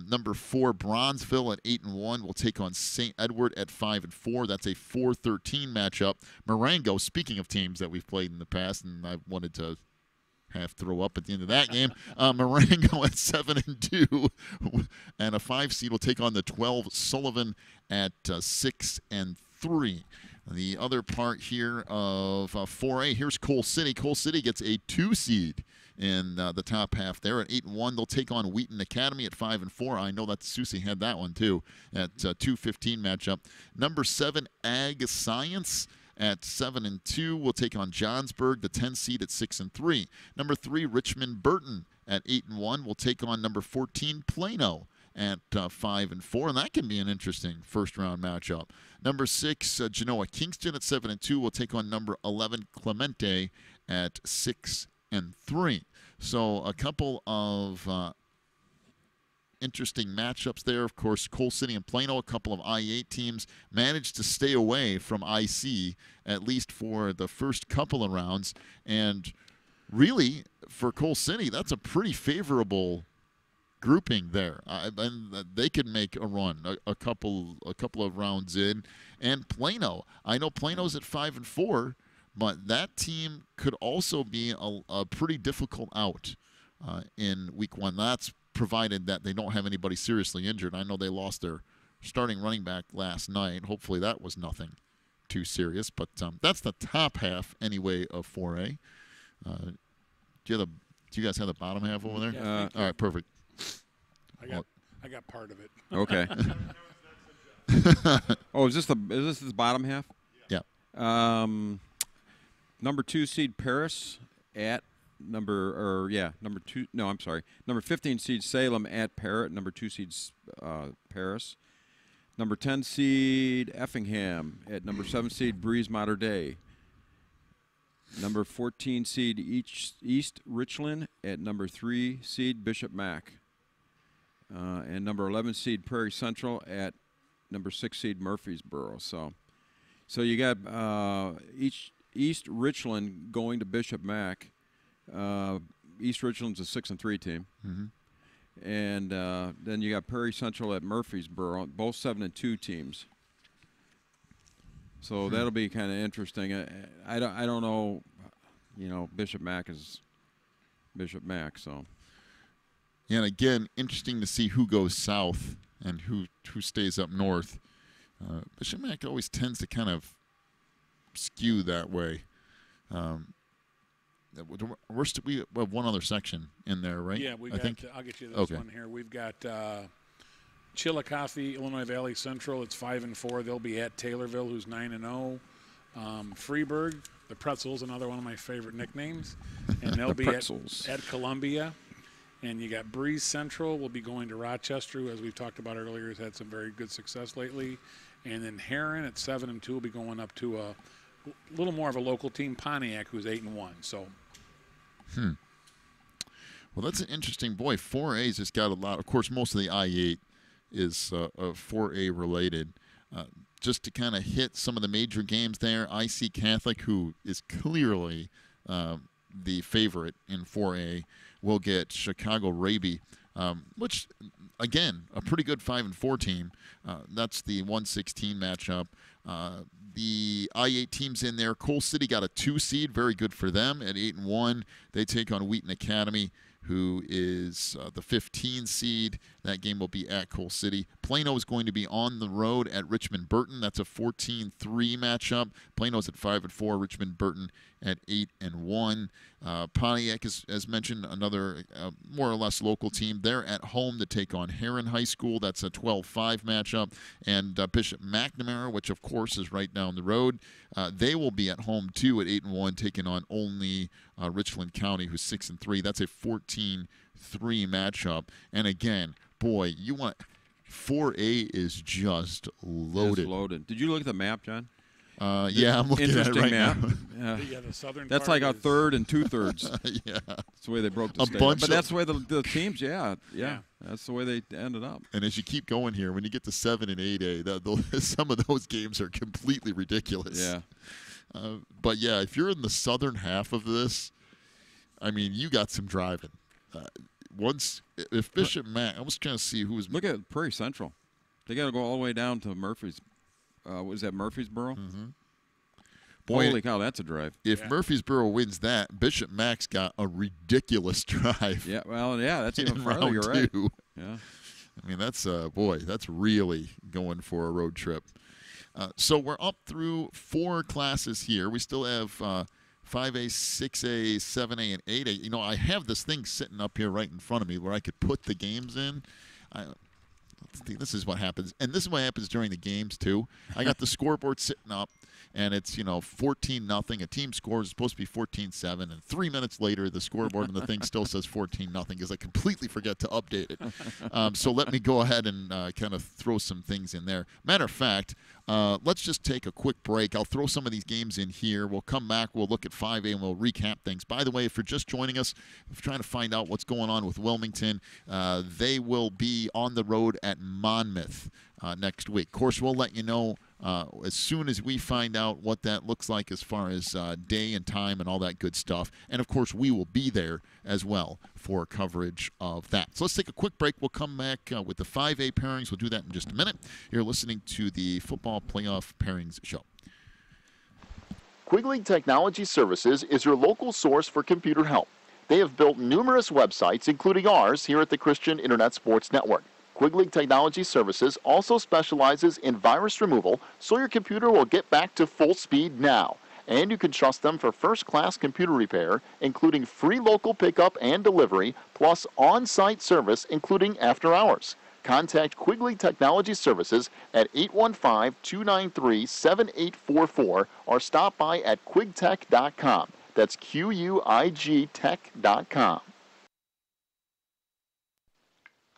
Number 4, Bronzeville at 8-1 will take on St. Edward at 5-4. That's a 4-13 matchup. Marengo, speaking of teams that we've played in the past, and I wanted to half throw up at the end of that game. Marengo at 7-2, and a 5 seed will take on the 12 Sullivan at 6-3. The other part here of 4A, here's Coal City. Coal City gets a 2 seed in the top half there at 8-1. They'll take on Wheaton Academy at 5-4. I know that Susie had that one too at 2-15 matchup. Number 7, Ag Science at 7-2 will take on Johnsburg, the 10 seed at 6-3. Number 3, Richmond Burton at 8-1 will take on number 14, Plano at 5-4, and that can be an interesting first-round matchup. Number 6, Genoa Kingston at 7-2 will take on number 11, Clemente at 6-3. So a couple of interesting matchups there. Of course, Coal City and Plano, a couple of I-8 teams, managed to stay away from IC, at least for the first couple of rounds. And really, for Coal City, that's a pretty favorable grouping there, and they could make a run a couple of rounds in. And Plano, I know Plano's at 5-4, but that team could also be a pretty difficult out in week 1. That's provided that they don't have anybody seriously injured. I know they lost their starting running back last night. Hopefully that was nothing too serious, but that's the top half anyway of 4A. Do you guys have the bottom half over there? Yeah, all right, perfect. I got part of it. Okay. Oh, is this the bottom half? Yeah. Number 2 seed Paris at number 2. No, I'm sorry. Number 15 seed Salem at Parrott. Number 2 seed Paris. Number 10 seed Effingham at number 7 seed Breeze Mater Dei. Number 14 seed East Richland at number 3 seed Bishop Mack. And number 11 seed Prairie Central at number 6 seed Murfreesboro. So you got East Richland going to Bishop Mack. East Richland's a 6-3 team. Mm-hmm. And then you got Prairie Central at Murfreesboro, both 7-2 teams. So that'll be kind of interesting. I don't know. You know, Bishop Mack is Bishop Mack. So. Yeah, and again, interesting to see who goes south and who stays up north. Bishop Mack always tends to kind of skew that way. We have one other section in there, right? Yeah, I think. I'll get you this Okay. one here. We've got Chillicothe, Illinois Valley Central. It's 5-4. They'll be at Taylorville, who's 9-0. Freeburg, the Pretzels, another one of my favorite nicknames, and they'll be at Columbia. And you got Breeze Central will be going to Rochester, who, as we've talked about earlier, has had some very good success lately. And then Heron at 7-2 will be going up to a little more of a local team, Pontiac, who's 8-1. So. Well, that's an interesting, boy. 4A's has got a lot. Of course, most of the I-8 is 4A related. Just to kind of hit some of the major games there, IC Catholic, who is clearly the favorite in 4A, will get Chicago Raby, which, again, a pretty good 5-4 team. That's the 116 matchup. The I-8 teams in there. Coal City got a 2 seed, very good for them at 8-1. They take on Wheaton Academy, who is the 15 seed. That game will be at Coal City. Plano is going to be on the road at Richmond Burton. That's a 14-3 matchup. Plano's at 5-4. Richmond Burton at 8-1. Pontiac is, as mentioned, another more or less local team. They're at home to take on Heron High School. That's a 12-5 matchup. And Bishop McNamara, which of course is right down the road, they will be at home too at 8-1, taking on only Richland County, who's 6-3. That's a 14-3 matchup. And again, boy, you want 4A is just loaded. It's loaded. Did you look at the map, John? Yeah, I'm looking at it right map. now. Yeah, the southern That's part like a is- third and 2/3. Yeah. That's the way they broke the A state. bunch But of- that's the way the teams, yeah. Yeah. That's the way they ended up. And as you keep going here, when you get to 7 and 8A, some of those games are completely ridiculous. Yeah. But yeah, if you're in the southern half of this, I mean, you got some driving. If Bishop Mack, I was trying to see who was. Look at Prairie Central. They got to go all the way down to Murphys. Was that Murfreesboro? Mm-hmm. Boy, Holy cow, that's a drive. If Murfreesboro wins that, Bishop Mack's got a ridiculous drive. Yeah, well, yeah, that's even in farther. round You're right. 2. Yeah. I mean, that's that's really going for a road trip. So we're up through 4 classes here. We still have 5A, 6A, 7A, and 8A. You know, I have this thing sitting up here right in front of me where I could put the games in. This is what happens. And this is what happens during the games, too. I got the scoreboard sitting up, and it's, 14-0. A team scores, it's supposed to be 14-7, and 3 minutes later, the scoreboard and the thing still says 14-0 because I completely forget to update it. So let me go ahead and kind of throw some things in there. Matter of fact, let's just take a quick break. I'll throw some of these games in here. We'll come back. We'll look at 5A, and we'll recap things. By the way, if you're just joining us, if you're trying to find out what's going on with Wilmington, they will be on the road at Monmouth next week. Of course, we'll let you know as soon as we find out what that looks like as far as day and time and all that good stuff. And, of course, we will be there as well for coverage of that. So let's take a quick break. We'll come back with the 5A pairings. We'll do that in just a minute. You're listening to the Football Playoff Pairings Show. Quigley Technology Services is your local source for computer help. They have built numerous websites, including ours, here at the Christian Internet Sports Network. Quigley Technology Services also specializes in virus removal, so your computer will get back to full speed now. And you can trust them for first-class computer repair, including free local pickup and delivery, plus on-site service, including after hours. Contact Quigley Technology Services at 815-293-7844 or stop by at quigtech.com. That's QUIG tech.com.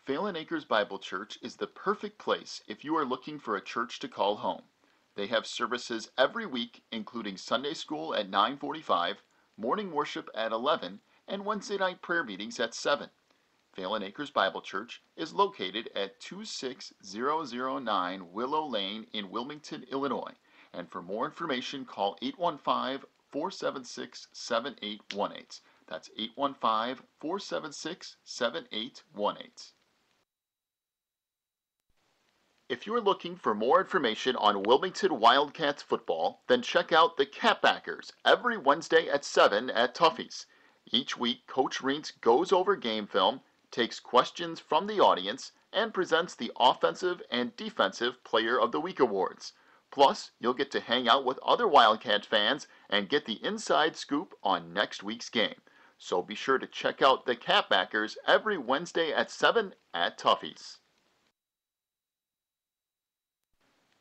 Phelan Acres Bible Church is the perfect place if you are looking for a church to call home. They have services every week, including Sunday school at 9:45, morning worship at 11, and Wednesday night prayer meetings at 7. Phelan Acres Bible Church is located at 26009 Willow Lane in Wilmington, Illinois. And for more information, call 815-476-7818. That's 815-476-7818. If you're looking for more information on Wilmington Wildcats football, then check out the Catbackers every Wednesday at 7 at Tuffy's. Each week, Coach Reentz goes over game film, takes questions from the audience, and presents the Offensive and Defensive Player of the Week awards. Plus, you'll get to hang out with other Wildcat fans and get the inside scoop on next week's game. So be sure to check out the Catbackers every Wednesday at 7 at Tuffy's.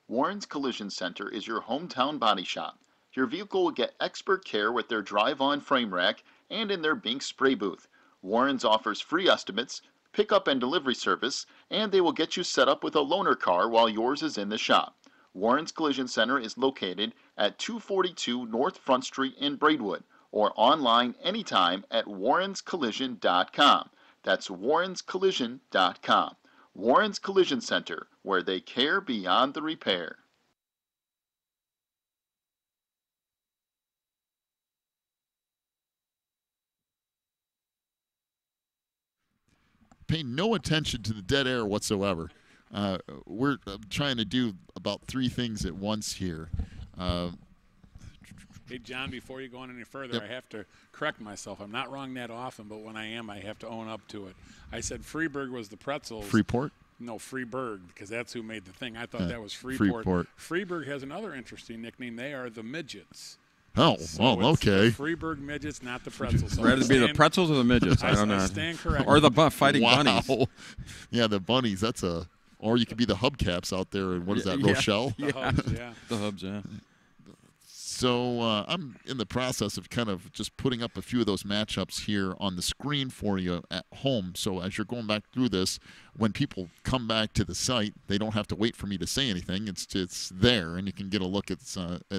Warren's Collision Center is your hometown body shop. Your vehicle will get expert care with their drive-on frame rack and in their Bink spray booth. Warren's offers free estimates, pickup and delivery service, and they will get you set up with a loaner car while yours is in the shop. Warren's Collision Center is located at 242 North Front Street in Braidwood, or online anytime at warrenscollision.com. That's warrenscollision.com. Warren's Collision Center, where they care beyond the repair. Pay no attention to the dead air whatsoever. We're trying to do about 3 things at once here. Hey, John, before you go on any further, I have to correct myself. I'm not wrong that often, but when I am, I have to own up to it. I said Freeburg was the pretzels. Freeport? No, Freeburg, because that's who made the thing. I thought that was Freeport. Freeburg has another interesting nickname. They are the Midgets. Oh, So well, it's okay. the Freeburg Midgets, not the pretzels. So Rather be the pretzels or the midgets? I don't know. I stand corrected. Or the fighting Wow. bunnies. Yeah, the bunnies, that's a... Or you could be the hubcaps out there, and what is that, Yeah. Rochelle? The Hubs, yeah. The hubs, yeah. So I'm in the process of kind of just putting up a few of those matchups here on the screen for you at home. So as you're going back through this, when people come back to the site, they don't have to wait for me to say anything. It's there, and you can get a look at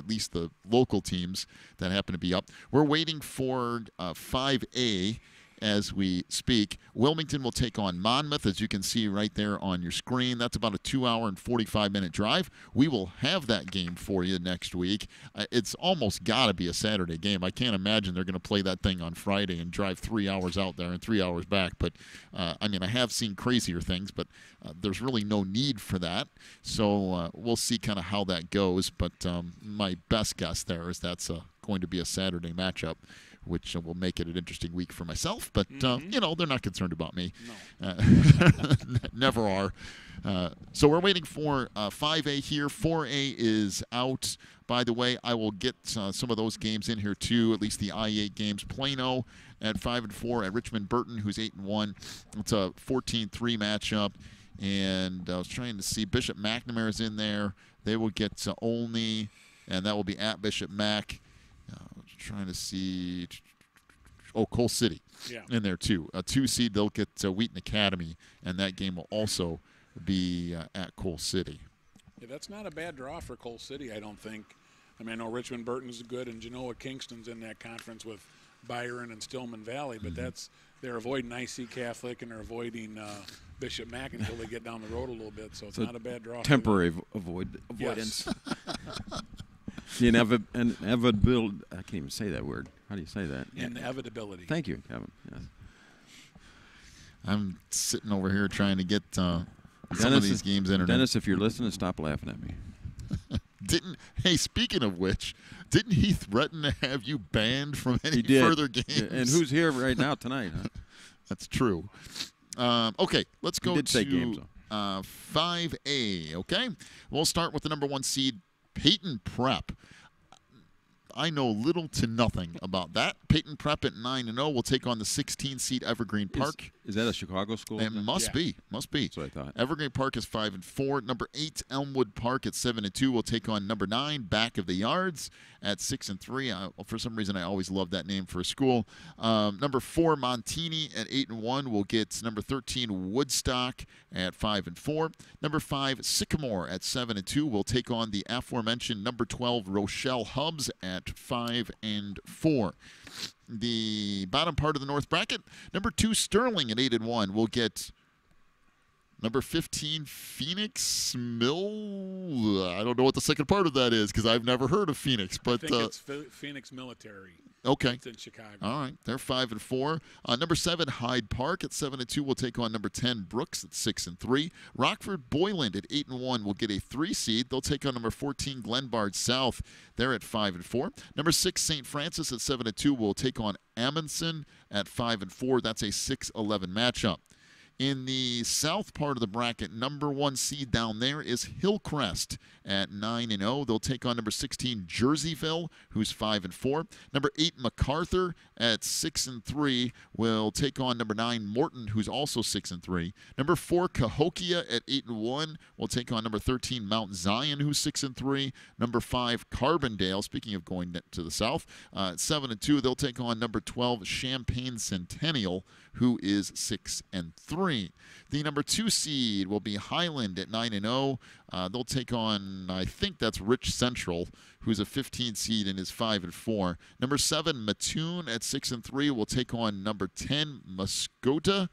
least the local teams that happen to be up. We're waiting for 5A as we speak. Wilmington will take on Monmouth, as you can see right there on your screen. That's about a 2-hour and 45-minute drive. We will have that game for you next week. It's almost got to be a Saturday game. I can't imagine they're going to play that thing on Friday and drive 3 hours out there and 3 hours back. But, I have seen crazier things, but there's really no need for that. So we'll see kind of how that goes. But my best guess there is that's going to be a Saturday matchup, which will make it an interesting week for myself. But, they're not concerned about me. No. Never are. So we're waiting for 5A here. 4A is out. By the way, I will get some of those games in here, too, at least the I-8 games. Plano at 5-4 at Richmond Burton, who's 8-1. It's a 14-3 matchup. And I was trying to see Bishop McNamara is in there. They will get Olney, and that will be at Bishop Mac. Trying to see, Coal City in there too. A 2 seed, they'll get Wheaton Academy, and that game will also be at Coal City. Yeah, that's not a bad draw for Coal City, I don't think. I know Richmond Burton's good, and Genoa Kingston's in that conference with Byron and Stillman Valley, but they're avoiding IC Catholic and they're avoiding Bishop Mac until they get down the road a little bit, so it's not a bad draw. Temporary avoidance. Yes. The inevitability. I can't even say that word. How do you say that? Inevitability. Thank you, Kevin. Yes. I'm sitting over here trying to get some of these games in. Dennis, if you're listening, stop laughing at me. Hey, speaking of which, didn't he threaten to have you banned from any He did. further games? And who's here right now tonight? Huh? That's true. Okay, let's go did say to games, 5A, okay? We'll start with the number 1 seed, Peyton Prep. I know little to nothing about that. Peyton Prep at 9-0 will take on the 16-seed Evergreen Park. Is that a Chicago school? It must be. Must be. That's what I thought. Evergreen Park is 5-4. Number 8, Elmwood Park at 7-2 will take on number 9, Back of the Yards at 6-3. For some reason, I always love that name for a school. Number 4, Montini at 8-1 will get number 13, Woodstock at 5-4. Number 5, Sycamore at 7-2 will take on the aforementioned number 12, Rochelle Hubs at 5-4. The bottom part of the North bracket, number 2, Sterling at 8-1 will get Number 15, Phoenix Mill. I don't know what the second part of that is because I've never heard of Phoenix. But I think it's Phoenix Military. Okay. It's in Chicago. All right. They're 5-4. Number 7, Hyde Park at 7-2 will take on number 10, Brooks at 6-3. Rockford Boyland at 8-1 will get a 3 seed. They'll take on number 14, Glenbard South. They're at 5-4. Number 6, St. Francis at 7-2 will take on Amundsen at 5-4. That's a 6-11 matchup. In the south part of the bracket, number 1 seed down there is Hillcrest at 9-0. They'll take on number 16, Jerseyville, who's 5-4. Number 8, MacArthur at 6-3 will take on number 9, Morton, who's also 6-3. Number 4, Cahokia at 8-1 will take on number 13, Mount Zion, who's 6-3. Number 5, Carbondale, speaking of going to the south, at 7-2, they'll take on number 12, Champaign Centennial, who is 6-3. The number 2 seed will be Highland at 9-0. They'll take on, I think that's Rich Central, who's a 15 seed and is 5-4. Number 7, Mattoon at 6-3 will take on number 10, Muskota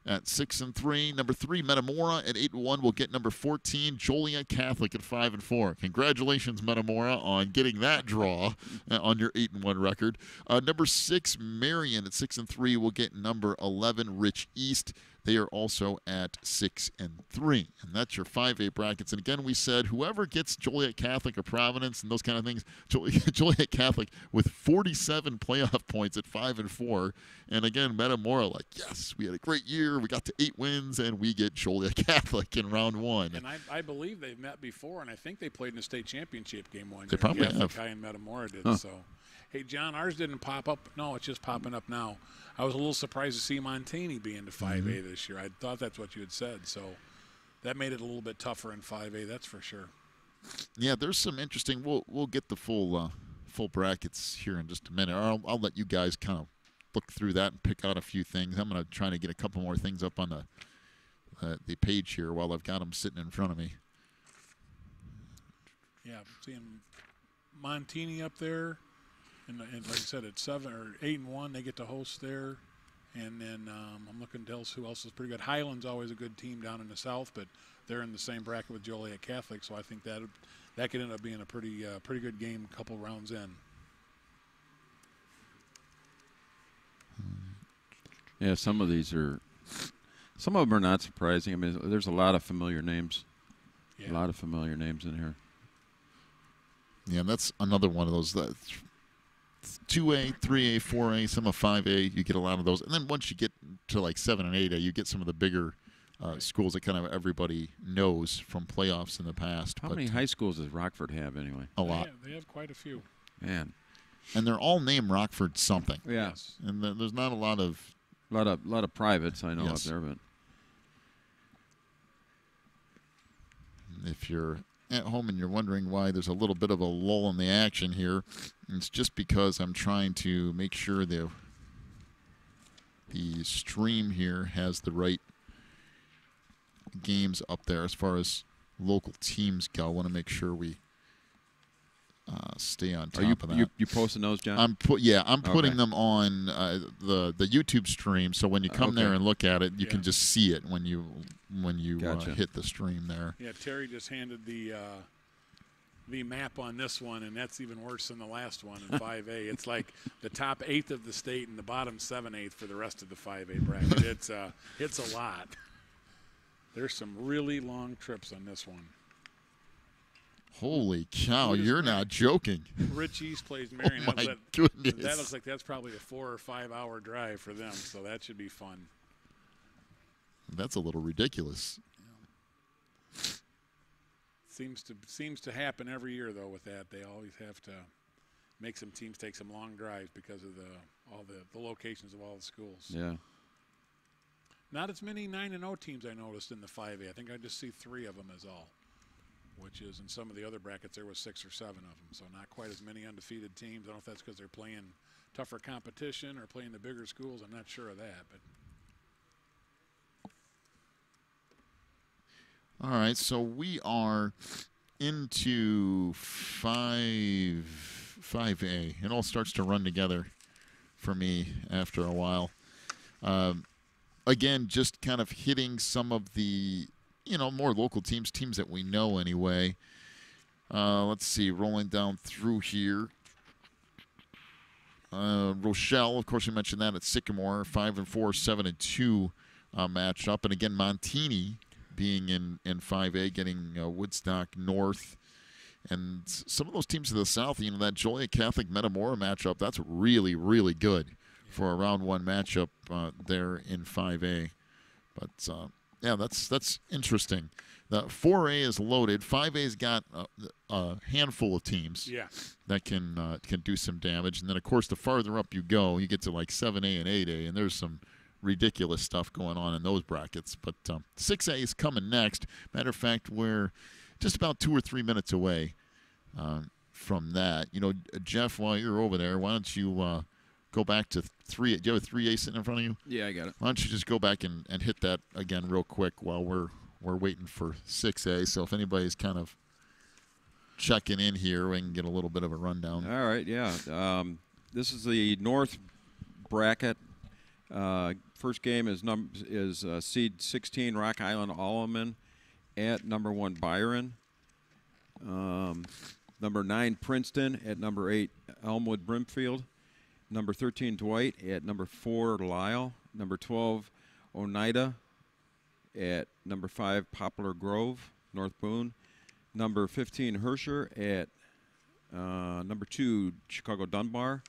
at 6-3. Number 3, Metamora at 8-1 will get number 14, Joliet Catholic at 5-4. Congratulations, Metamora, on getting that draw on your 8-1 record. Number 6, Marion at 6-3 will get number 11, Rich East. They are also at 6-3. And that's your 5A brackets. And again, we said whoever gets Joliet Catholic or Providence and those kind of things, Joliet Catholic with 47 playoff points at 5-4. And again, Metamora, like, yes, we had a great year. We got to 8 wins, and we get Joliet Catholic in round 1. And I believe they've met before, and I think they played in the state championship game one year. They probably have. Kai and Metamora did, so. Hey, John, ours didn't pop up. No, it's just popping up now. I was a little surprised to see Montaigne be into 5A this year. I thought that's what you had said, so that made it a little bit tougher in 5A, that's for sure. Yeah, there's some interesting. We'll get the full brackets here in just a minute. I'll let you guys kind of look through that and pick out a few things. I'm going to try to get a couple more things up on the page here while I've got them sitting in front of me. Yeah, seeing Montaigne up there. And like I said, at 7 or 8-1, they get to host there. And then I'm looking to who else is pretty good. Highland's always a good team down in the south, but they're in the same bracket with Joliet Catholic, so I think that could end up being a pretty good game a couple rounds in. Yeah, some of them are not surprising. I mean, there's a lot of familiar names. Yeah. A lot of familiar names in here. Yeah, that's another one of those. 2A, 3A, 4A, some of 5A, you get a lot of those. And then once you get to like 7 and 8A, you get some of the bigger schools that kind of everybody knows from playoffs in the past. How many high schools does Rockford have anyway? A lot. They have quite a few. Man. And they're all named Rockford something. Yes. And there's not a lot of... A lot of privates, I know, yes. up there. But if you're at home and you're wondering why there's a little bit of a lull in the action here, it's just because I'm trying to make sure the stream here has the right games up there as far as local teams go. I want to make sure we stay on top of that. You posting those, John? I'm putting them on the YouTube stream, so when you come there and look at it, you can just see it when you gotcha. Hit the stream there. Yeah, Terry just handed the map on this one, and that's even worse than the last one in 5A. It's like the top 8th of the state and the bottom 7/8 for the rest of the 5A bracket. It's a lot. There's some really long trips on this one. Holy cow, you're not joking. Rich East plays Marion. Oh, my goodness. That looks like that's probably a 4 or 5 hour drive for them, so that should be fun. That's a little ridiculous. Yeah. Seems to happen every year, though, with that. They always have to make some teams take some long drives because of all the locations of all the schools. Yeah. Not as many 9-0 teams I noticed in the 5A. I think I just see 3 of them is all. Which is in some of the other brackets there was 6 or 7 of them, so not quite as many undefeated teams. I don't know if that's because they're playing tougher competition or playing the bigger schools. I'm not sure of that. But all right, so we are into 5A. It all starts to run together for me after a while. again, just kind of hitting some of the, more local teams that we know anyway. Let's see, rolling down through here. Rochelle, of course, we mentioned that at Sycamore, 5-4, 7-2 matchup. And again, Montini being in 5A, getting Woodstock North. And some of those teams to the south, that Joliet Catholic Metamora matchup, that's really, really good for a round one matchup there in 5A. But, yeah, that's interesting. The 4A is loaded. 5A's got a handful of teams that can do some damage. And then, of course, the farther up you go, you get to like 7A and 8A, and there's some ridiculous stuff going on in those brackets. But 6A is coming next. Matter of fact, we're just about 2 or 3 minutes away from that. Jeff, while you're over there, why don't you go back to 3A? Do you have a 3A sitting in front of you? Yeah, I got it. Why don't you just go back and hit that again real quick while we're waiting for 6A. So if anybody's kind of checking in here, we can get a little bit of a rundown. All right, yeah. This is the North bracket. First game is seed 16 Rock Island Alleman at number 1 Byron. Number 9 Princeton at number 8 Elmwood Brimfield. Number 13 Dwight at number 4 Lisle. Number 12 Oneida at number 5 Poplar Grove, North Boone. Number 15 Herscher at number 2 Chicago Dunbar.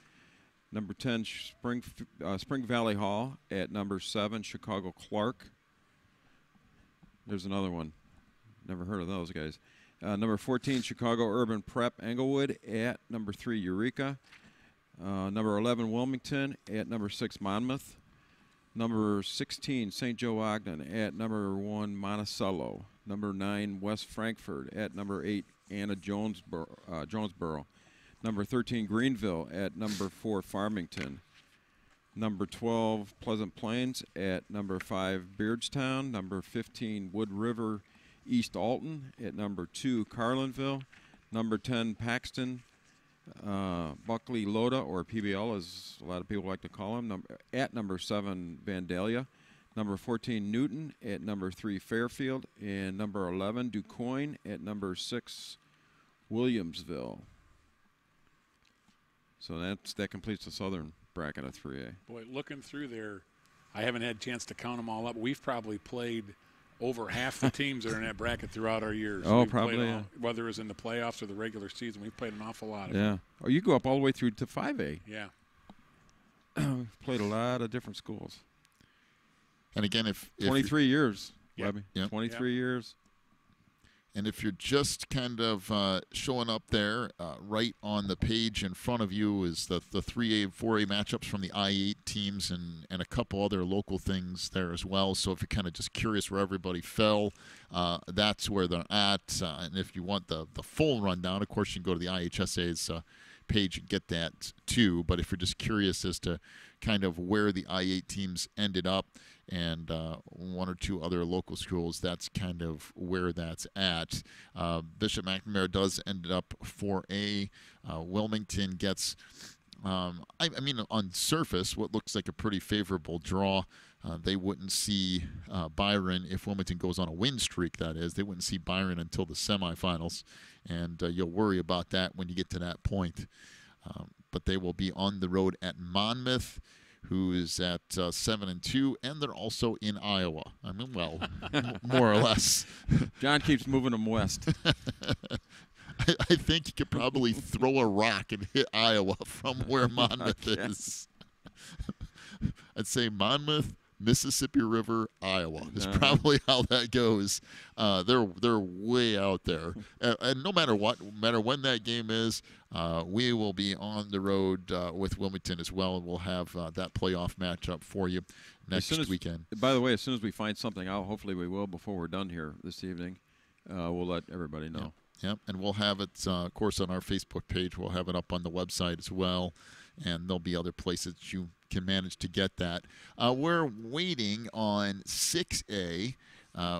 Number 10 Spring Valley Hall at number 7 Chicago Clark. There's another one. Never heard of those guys. Number 14 Chicago Urban Prep Englewood at number 3 Eureka. Number 11 Wilmington at number 6 Monmouth. Number 16, St. Joe Ogden at number 1, Monticello. Number 9, West Frankfort at number 8, Anna Jonesboro. Number 13, Greenville at number 4, Farmington. Number 12, Pleasant Plains at number 5, Beardstown. Number 15, Wood River East Alton at number 2, Carlinville. Number 10, Paxton. Buckley Loda, or PBL as a lot of people like to call him, at number 7 Vandalia. Number 14 Newton at number 3 Fairfield. And number 11 DuQuoin at number 6 Williamsville. So that completes the southern bracket of 3A. Boy, looking through there, I haven't had a chance to count them all up. We've probably played over half the teams that are in that bracket throughout our years. Oh, we've probably, yeah. Whether it was in the playoffs or the regular season, we've played an awful lot of Yeah. them. Oh, you go up all the way through to 5A. Yeah. We've played a lot of different schools. And again, if 23 years, Yep. Webby. Yep. 23 years. And if you're just kind of showing up there, right on the page in front of you is the 3A and 4A matchups from the I-8 teams and a couple other local things there as well. So if you're kind of just curious where everybody fell, that's where they're at. And if you want the full rundown, of course, you can go to the IHSA's page and get that too. But if you're just curious as to kind of where the I-8 teams ended up, and 1 or 2 other local schools, that's kind of where that's at. Bishop McNamara does end up 4A. Wilmington gets, I mean, on surface, what looks like a pretty favorable draw. They wouldn't see Byron if Wilmington goes on a win streak, that is. They wouldn't see Byron until the semifinals, and you'll worry about that when you get to that point. But they will be on the road at Monmouth, who is at 7-2, and they're also in Iowa. I mean, well, more or less. John keeps moving them west. I think you could probably throw a rock and hit Iowa from where Monmouth is. I'd say Monmouth, Mississippi River, Iowa is probably how that goes. They're way out there, and no matter when that game is, we will be on the road with Wilmington as well, and we'll have that playoff matchup for you next weekend. By the way, as soon as we find something out, hopefully we will before we're done here this evening, we'll let everybody know. Yep, and we'll have it, of course, on our Facebook page. We'll have it up on the website as well, and there'll be other places you can manage to get that. We're waiting on 6A,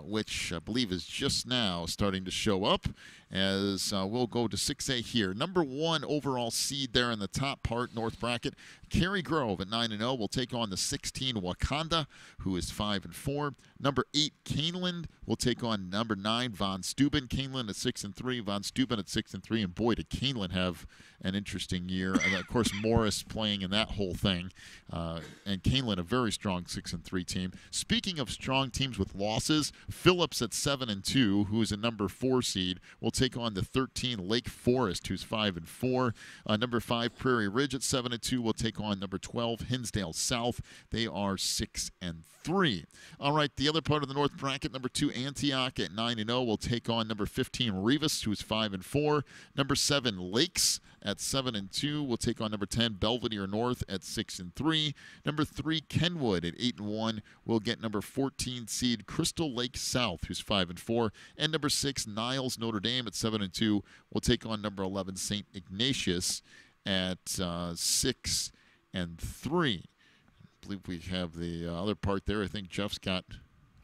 which I believe is just now starting to show up. as we'll go to 6A here. Number 1 overall seed there in the top part, North bracket. Cary Grove at 9-0 will take on the 16 Wakanda, who is 5-4. Number 8 Caneland will take on number 9 Von Steuben. Caneland at 6-3, Von Steuben at 6-3, and boy, did Caneland have an interesting year. And of course, Morris playing in that whole thing, and Caneland a very strong 6-3 team. Speaking of strong teams with losses, Phillips at 7-2, who is a number 4 seed, will take on the 13 Lake Forest, who's 5-4. Number 5 Prairie Ridge at 7-2 will take on number 12 Hinsdale South. They are 6-3. All right, the other part of the North bracket, number 2 Antioch at 9-0 will take on number 15 Rivas, who's 5-4. Number 7 Lakes at 7-2 will take on number 10 Belvedere North at 6-3. Number 3 Kenwood at 8-1 will get number 14 seed Crystal Lake South, who's 5-4, and number 6 Niles Notre Dame at 7-2 will take on number 11 St. Ignatius at 6-3. I believe we have the other part there. I think Jeff's got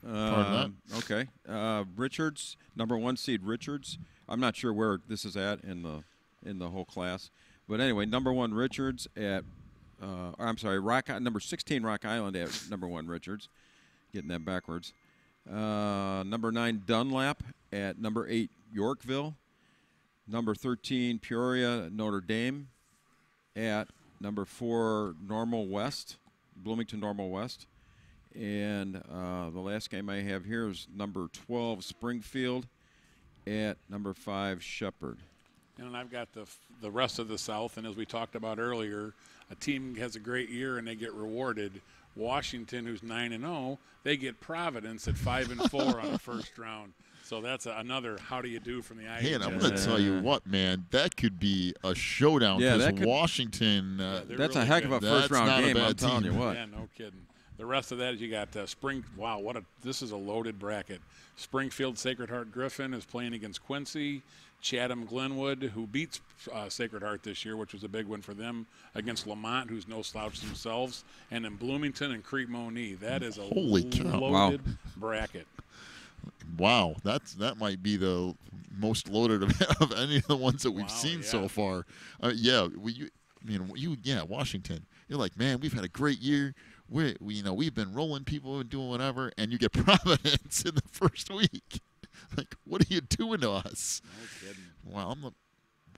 part of that. Okay. Richards, number 1 seed Richards. I'm not sure where this is at in the whole class, but anyway, number 1 Richards at number 16 Rock Island at number 1 Richards. Getting that backwards. Number 9 Dunlap at number 8 Yorkville. Number 13 Peoria Notre Dame at number 4 Bloomington Normal West. And the last game I have here is number 12 Springfield at number 5 Shepherd. And I've got the rest of the South, and as we talked about earlier, a team has a great year and they get rewarded. Washington, who's 9-0, they get Providence at 5-4 on the first round. So that's another how do you do from the IHS. Hey, and I'm going to tell you what, man, that could be a showdown because that's Washington. a really heck good. of a first-round game, I'm telling team. you what. Yeah, no kidding. The rest of that is you got Wow, this is a loaded bracket. Springfield Sacred Heart Griffin is playing against Quincy. Chatham Glenwood, who beats Sacred Heart this year, which was a big win for them, against Lamont, who's no slouch themselves, and then Bloomington and Crete-Monee. That is a loaded bracket. Wow, that might be the most loaded of any of the ones that we've seen so far. Washington. You're like, man, we've had a great year. We've been rolling people and doing whatever, and you get Providence in the first week. Like, what are you doing to us? No kidding.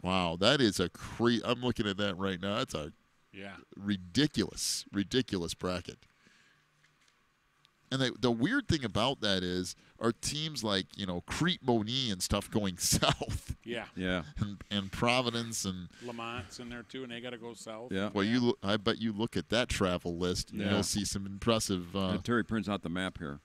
Wow, that is a I'm looking at that right now. That's a ridiculous bracket. And the weird thing about that is, are teams like Crete-Monee and stuff going south? Yeah. And Providence and Lamont's in there too, and they got to go south. Yeah. Well, I bet you look at that travel list, and you'll see some impressive. Terry prints out the map here.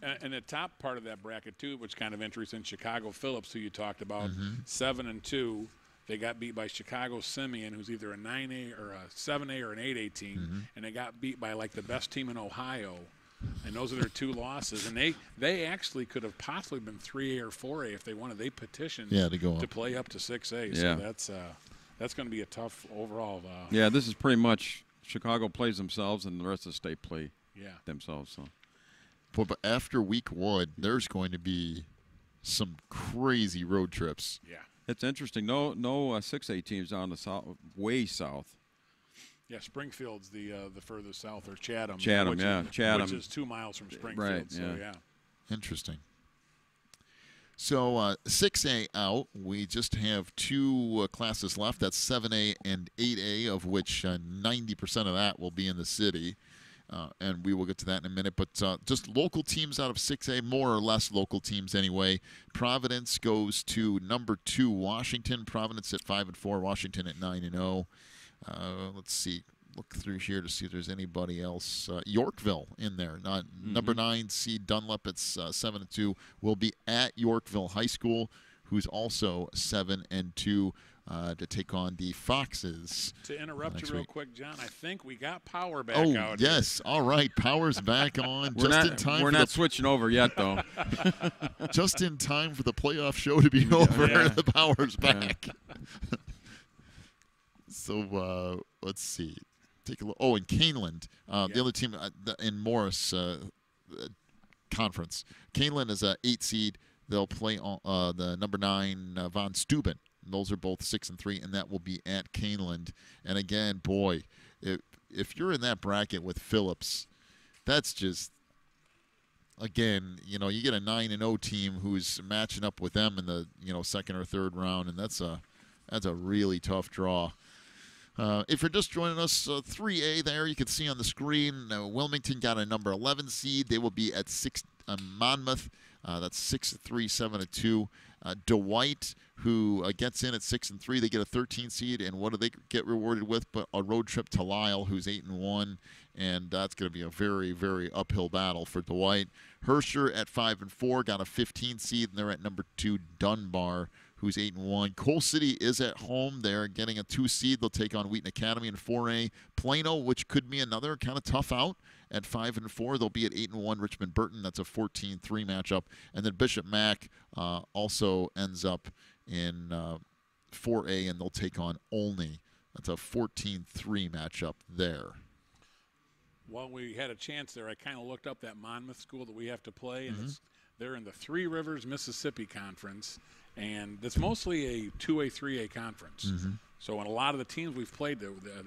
And the top part of that bracket too, which kind of interesting, Chicago Phillips, who you talked about, 7-2. They got beat by Chicago Simeon, who's either a 9A or a 7A or an 8A team, and they got beat by like the best team in Ohio. And those are their 2 losses. And they actually could have possibly been 3A or 4A if they wanted. They petitioned to play up to 6A. So that's going to be a tough overall. This is pretty much Chicago plays themselves, and the rest of the state play themselves. So. But after week 1, there's going to be some crazy road trips. Yeah. It's interesting. No 6A teams down the south, way south. Yeah, Springfield's the furthest south, or Chatham. Chatham. Which is 2 miles from Springfield. Right, so, yeah. Interesting. So 6A out, we just have 2 classes left. That's 7A and 8A, of which 90% of that will be in the city. And we will get to that in a minute. But just local teams out of 6A, more or less local teams anyway. Providence goes to number 2 Washington. Providence at 5-4. Washington at 9-0. Let's see. Look through here to see if there's anybody else. Yorkville in there. Number 9 seed Dunlap at 7-2 will be at Yorkville High School, who's also 7-2. To take on the Foxes. To interrupt you real quick, John, I think we got power back out yes. here. All right. Power's back on. In time. We're not switching over yet, though. Just in time for the playoff show to be over. The power's back. So let's see. Take a look. Oh, in Caneland, the other team in Morris Conference. Caneland is a 8 seed. they'll play the number 9 Von Steuben. Those are both 6-3, and that will be at Caneland. And again, boy, if you're in that bracket with Phillips, that's just, again, you get a 9-0 team who's matching up with them in the second or third round, and that's a really tough draw. If you're just joining us, 3A there, you can see on the screen, Wilmington got a number 11 seed. They will be at Monmouth. That's 6-3, 7-2. Dwight, who gets in at 6-3, they get a 13 seed, and what do they get rewarded with? But a road trip to Lisle, who's 8-1, and that's going to be a very, very uphill battle for Dwight. Herscher at 5-4 got a 15 seed, and they're at number 2 Dunbar, who's 8-1. Coal City is at home. They're getting a 2 seed. They'll take on Wheaton Academy in 4A. Plano, which could be another kind of tough out, at 5-4. They'll be at 8-1. Richmond Burton, that's a 14-3 matchup. And then Bishop Mack also ends up in 4A, and they'll take on Olney. That's a 14-3 matchup there. While we had a chance there, I kind of looked up that Monmouth school that we have to play, and they're in the Three Rivers, Mississippi Conference, and it's mostly a 2A, 3A conference. So in a lot of the teams we've played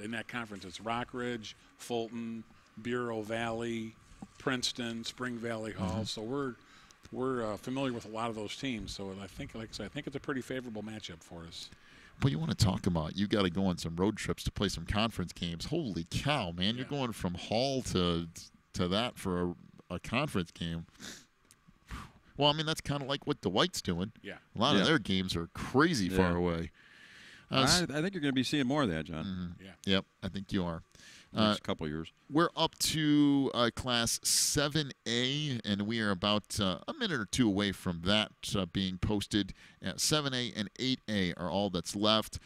in that conference, it's Rockridge, Fulton, Bureau Valley, Princeton, Spring Valley Hall. So we're familiar with a lot of those teams. So I think, like I said, I think it's a pretty favorable matchup for us. Well, you want to talk about, you got to go on some road trips to play some conference games. Holy cow, man. You're going from Hall to that for a conference game. Well, I mean, that's kind of like what Dwight's doing. Yeah. A lot of their games are crazy far away. I think you're going to be seeing more of that, John. Yep, I think you are. Next couple of years. We're up to Class 7A, and we are about a minute or two away from that being posted. 7A and 8A are all that's left.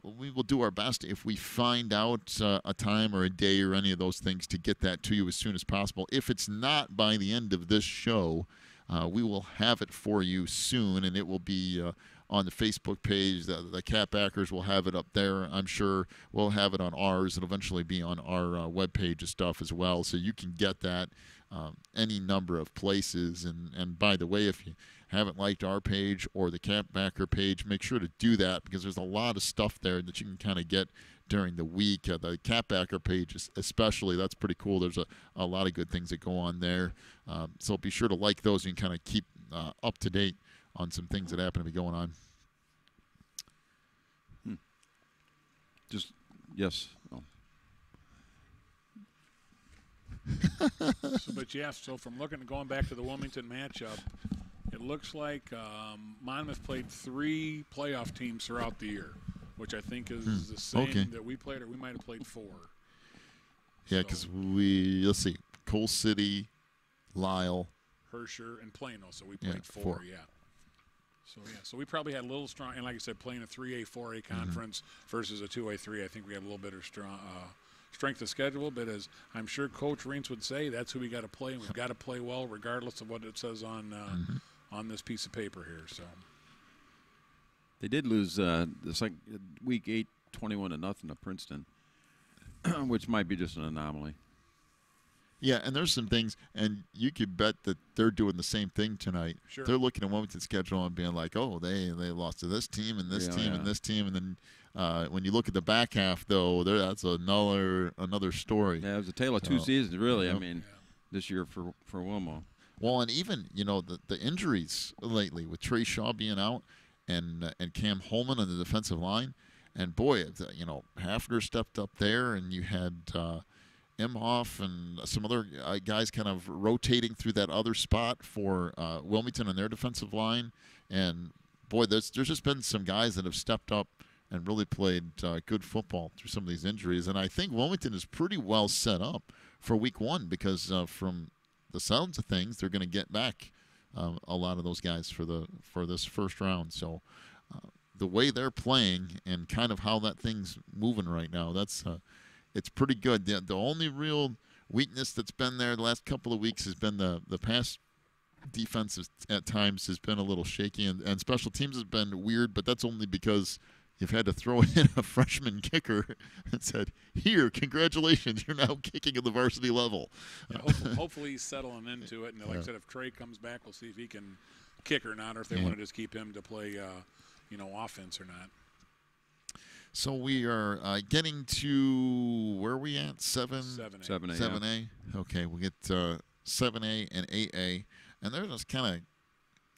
We will do our best if we find out a time or a day or any of those things to get that to you as soon as possible. If it's not by the end of this show, we will have it for you soon, and it will be on the Facebook page. The Cat Backers will have it up there. I'm sure we'll have it on ours. It'll eventually be on our webpage and stuff as well, so you can get that any number of places. And by the way, if you haven't liked our page or the Cat Backer page, make sure to do that, because there's a lot of stuff there that you can kind of get during the week. The Cat Backer page especially, that's pretty cool. There's a lot of good things that go on there. So be sure to like those and kind of keep up to date on some things that happen to be going on. Just, yes. Oh. So from going back to the Wilmington matchup, it looks like Monmouth played 3 playoff teams throughout the year, which I think is the same that we played, or we might have played 4. Yeah, because let's see, Coal City, Lisle, Herscher, and Plano. So we played 4. So we probably had a little strong, and like I said, playing a 3A, 4A conference versus a 2A, 3A, I think we have a little bit of strength of schedule. But as I'm sure Coach Reentz would say, that's who we got to play, and we've got to play well regardless of what it says on this piece of paper here. So they did lose week 8, 21-0 to Princeton, which might be just an anomaly. Yeah, and there's some things, and you could bet that they're doing the same thing tonight. Sure. They're looking at Wilmington's schedule and being like, oh, they lost to this team and this team and this team. And then when you look at the back half, though, that's another story. Yeah, it was a tale of two seasons, really. Yep. I mean, this year for Wilmo. Well, and even, the injuries lately with Trey Shaw being out and Cam Holman on the defensive line. And, boy, Hafner stepped up there, and you had Imhoff and some other guys kind of rotating through that other spot for Wilmington on their defensive line. And, boy, there's just been some guys that have stepped up and really played good football through some of these injuries. And I think Wilmington is pretty well set up for week 1 because from the sounds of things, they're going to get back a lot of those guys for this first round. So the way they're playing and kind of how that thing's moving right now, it's pretty good. The only real weakness that's been there the last couple of weeks has been the pass defense at times has been a little shaky, and special teams has been weird, but that's only because you've had to throw in a freshman kicker and said, "Here, congratulations, you're now kicking at the varsity level." Yeah, hopefully he's settling into it. And like I said, if Trey comes back, we'll see if he can kick or not, or if they want to just keep him to play, offense or not. So we are getting to where are we at? 7A. 7A. Okay, we'll get 7A and 8A, and they're just kind of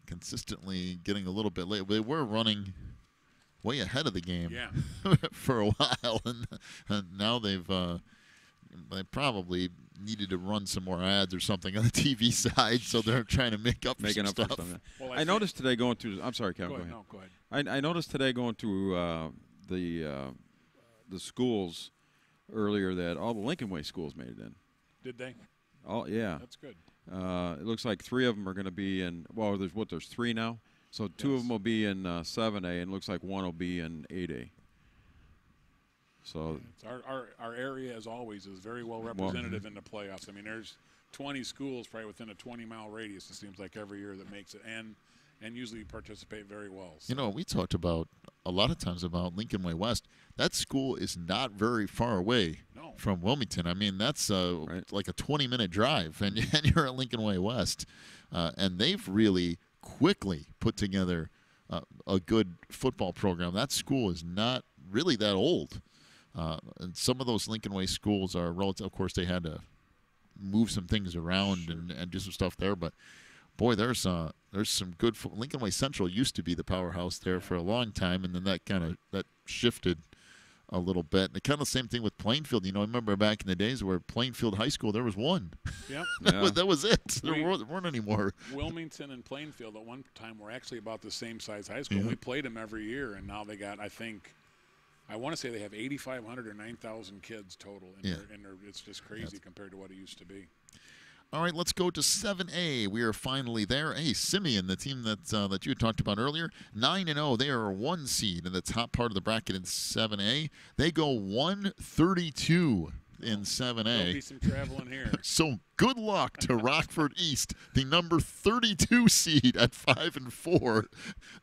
consistently getting a little bit late. They were running way ahead of the game for a while, and now they probably needed to run some more ads or something on the TV side, so they're trying to make up for stuff. Well, I noticed today going through. I'm sorry, Kevin. Go ahead. No, go ahead. I noticed today going through the schools earlier that all the Lincoln Way schools made it in. Did they? Oh yeah. That's good. It looks like 3 of them are going to be in. Well, there's 3 now. So 2 of them will be in 7A, and it looks like 1 will be in 8A. So it's our area, as always, is very well representative in the playoffs. I mean, there's 20 schools probably within a 20-mile radius. It seems like every year that makes it, and usually participate very well. So. We talked about a lot of times about Lincoln Way West. That school is not very far away from Wilmington. I mean, that's like a 20-minute drive, and you're at Lincoln Way West, and they've really quickly put together a good football program. That school is not really that old. And some of those Lincoln Way schools are relative. Of course, they had to move some things around and do some stuff there. But boy, there's some good. Lincoln Way Central used to be the powerhouse there for a long time, and then that shifted a little bit. And kind of the same thing with Plainfield. I remember back in the days where Plainfield High School, there was one. Yep. That was it. There weren't any more. Wilmington and Plainfield at one time were actually about the same size high school. We played them every year, and now they got, I want to say they have 8,500 or 9,000 kids total. It's just crazy compared to what it used to be. All right, let's go to 7A. We are finally there. Hey, Simeon, the team that you had talked about earlier, 9-0. They are a 1 seed in the top part of the bracket in 7A. They go 132 in 7A. There'll be some traveling here. So good luck to Rockford East, the number 32 seed at 5-4.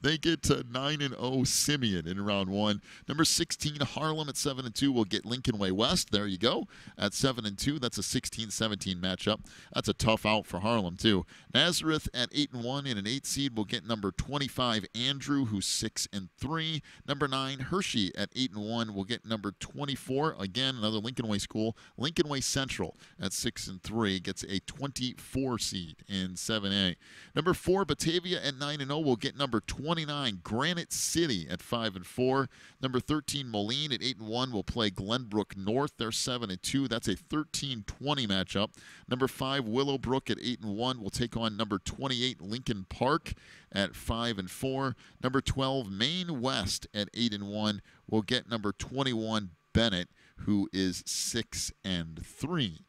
They get to 9-0 Simeon in round 1. Number 16 Harlem at 7-2 will get Lincoln Way West. There you go. At 7-2, that's a 16-17 matchup. That's a tough out for Harlem too. Nazareth at 8-1 in an 8 seed will get number 25 Andrew, who's 6-3. Number 9 Hershey at 8-1 will get number 24. Again, another Lincoln Way school. Lincoln Way Central at 6-3 gets a 24 seed in 7A. Number 4 Batavia at 9-0 will get number 29 Granite City at 5-4. Number 13 Moline at 8-1 will play Glenbrook North. They're 7-2. That's a 13-20 matchup. Number 5 Willowbrook at 8-1 will take on number 28 Lincoln Park at 5-4. Number 12 Maine West at 8-1 will get number 21 Bennett, who is 6-3.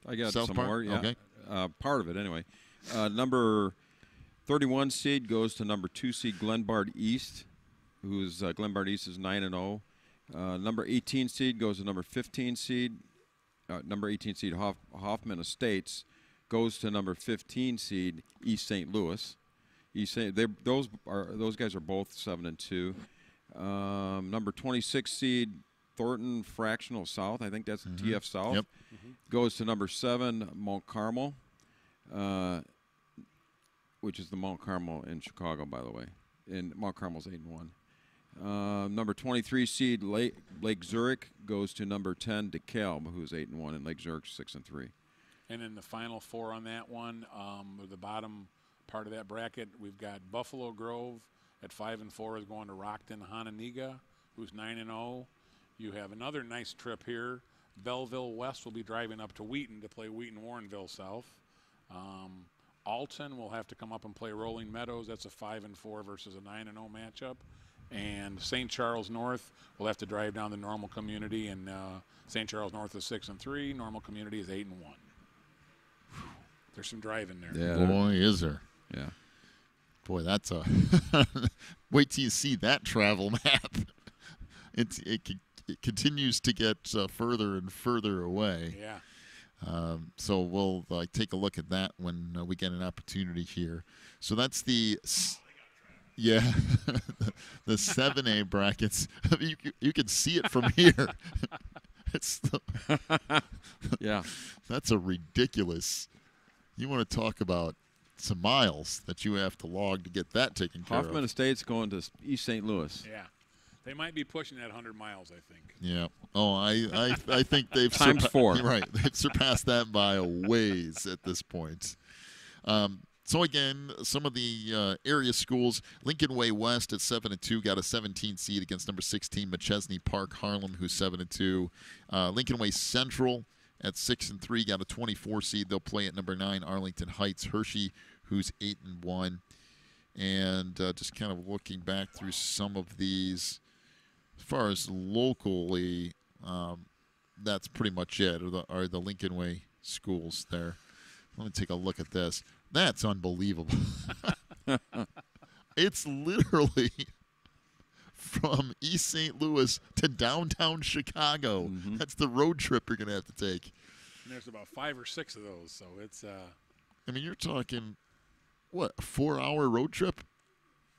I got South some part? more. Yeah. Okay. Part of it, anyway. Number 31 seed goes to number 2 seed Glenbard East, who's Glenbard East is 9-0. Number 18 seed goes to number 15 seed. Number 18 seed Hoffman Estates goes to number 15 seed East St. Louis. Those guys are both 7-2. Number 26 seed Thornton Fractional South, I think that's TF South, Yep. Goes to number 7 Mount Carmel, which is the Mount Carmel in Chicago, by the way. And Mount Carmel's 8-1. Number 23 seed Lake Zurich goes to number 10 DeKalb, who's 8-1, and Lake Zurich 6-3. And in the final 4 on that one, the bottom part of that bracket, we've got Buffalo Grove at 5-4 is going to Rockton Hononegah, who's 9-0. You have another nice trip here. Belleville West will be driving up to Wheaton to play Wheaton-Warrenville South. Alton will have to come up and play Rolling Meadows. That's a 5-4 versus a 9-0 matchup. And St. Charles North will have to drive down the Normal Community, and St. Charles North is 6-3. Normal Community is 8-1. There's some driving there. Yeah, boy, is there. Yeah. Boy, that's a wait till you see that travel map. It continues to get further and further away. Yeah. So we'll take a look at that when we get an opportunity here. So that's the Yeah, the 7A brackets. You can see it from here. Yeah. That's a ridiculous. You want to talk about some miles that you have to log to get that taken care Hoffman of. Estate's going to East St. Louis. Yeah. They might be pushing that 100 miles, I think. Yeah. Oh, I think they've Times 4. Right. They've surpassed that by a ways at this point. So again, some of the area schools: Lincoln Way West at 7-2 got a 17 seed against number 16 McChesney Park Harlem, who's 7-2. Lincoln Way Central at 6-3 got a 24 seed. They'll play at number 9 Arlington Heights Hershey, who's 8-1. And just kind of looking back through some of these, as far as locally, that's pretty much it. Are the Lincoln Way schools there? Let me take a look at this. That's unbelievable. It's literally from East St. Louis to downtown Chicago. Mm-hmm. That's the road trip you're going to have to take. And there's about 5 or 6 of those, so it's. I mean, you're talking, what, a 4-hour road trip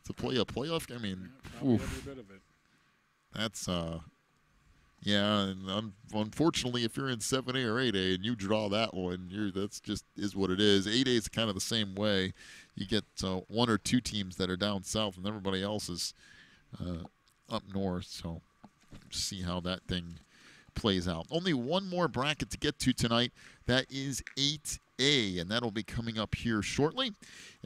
to play a playoff? I mean, probably every bit of it. that's yeah, and unfortunately, if you're in 7A or 8A and you draw that one, that's just is what it is. 8A is kind of the same way. You get 1 or 2 teams that are down south, and everybody else is up north. So see how that thing plays out. Only one more bracket to get to tonight. That is 8A, and that'll be coming up here shortly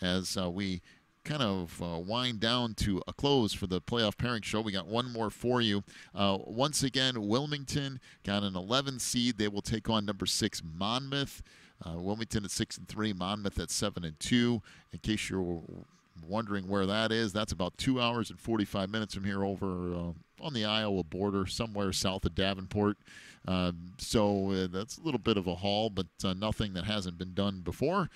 as we kind of wind down to a close for the playoff pairing show. We got one more for you. Once again, Wilmington got an 11 seed. They will take on number 6 Monmouth. Wilmington at 6-3, Monmouth at 7-2. In case you're wondering where that is, that's about 2 hours and 45 minutes from here over on the Iowa border, somewhere south of Davenport. So that's a little bit of a haul, but nothing that hasn't been done before.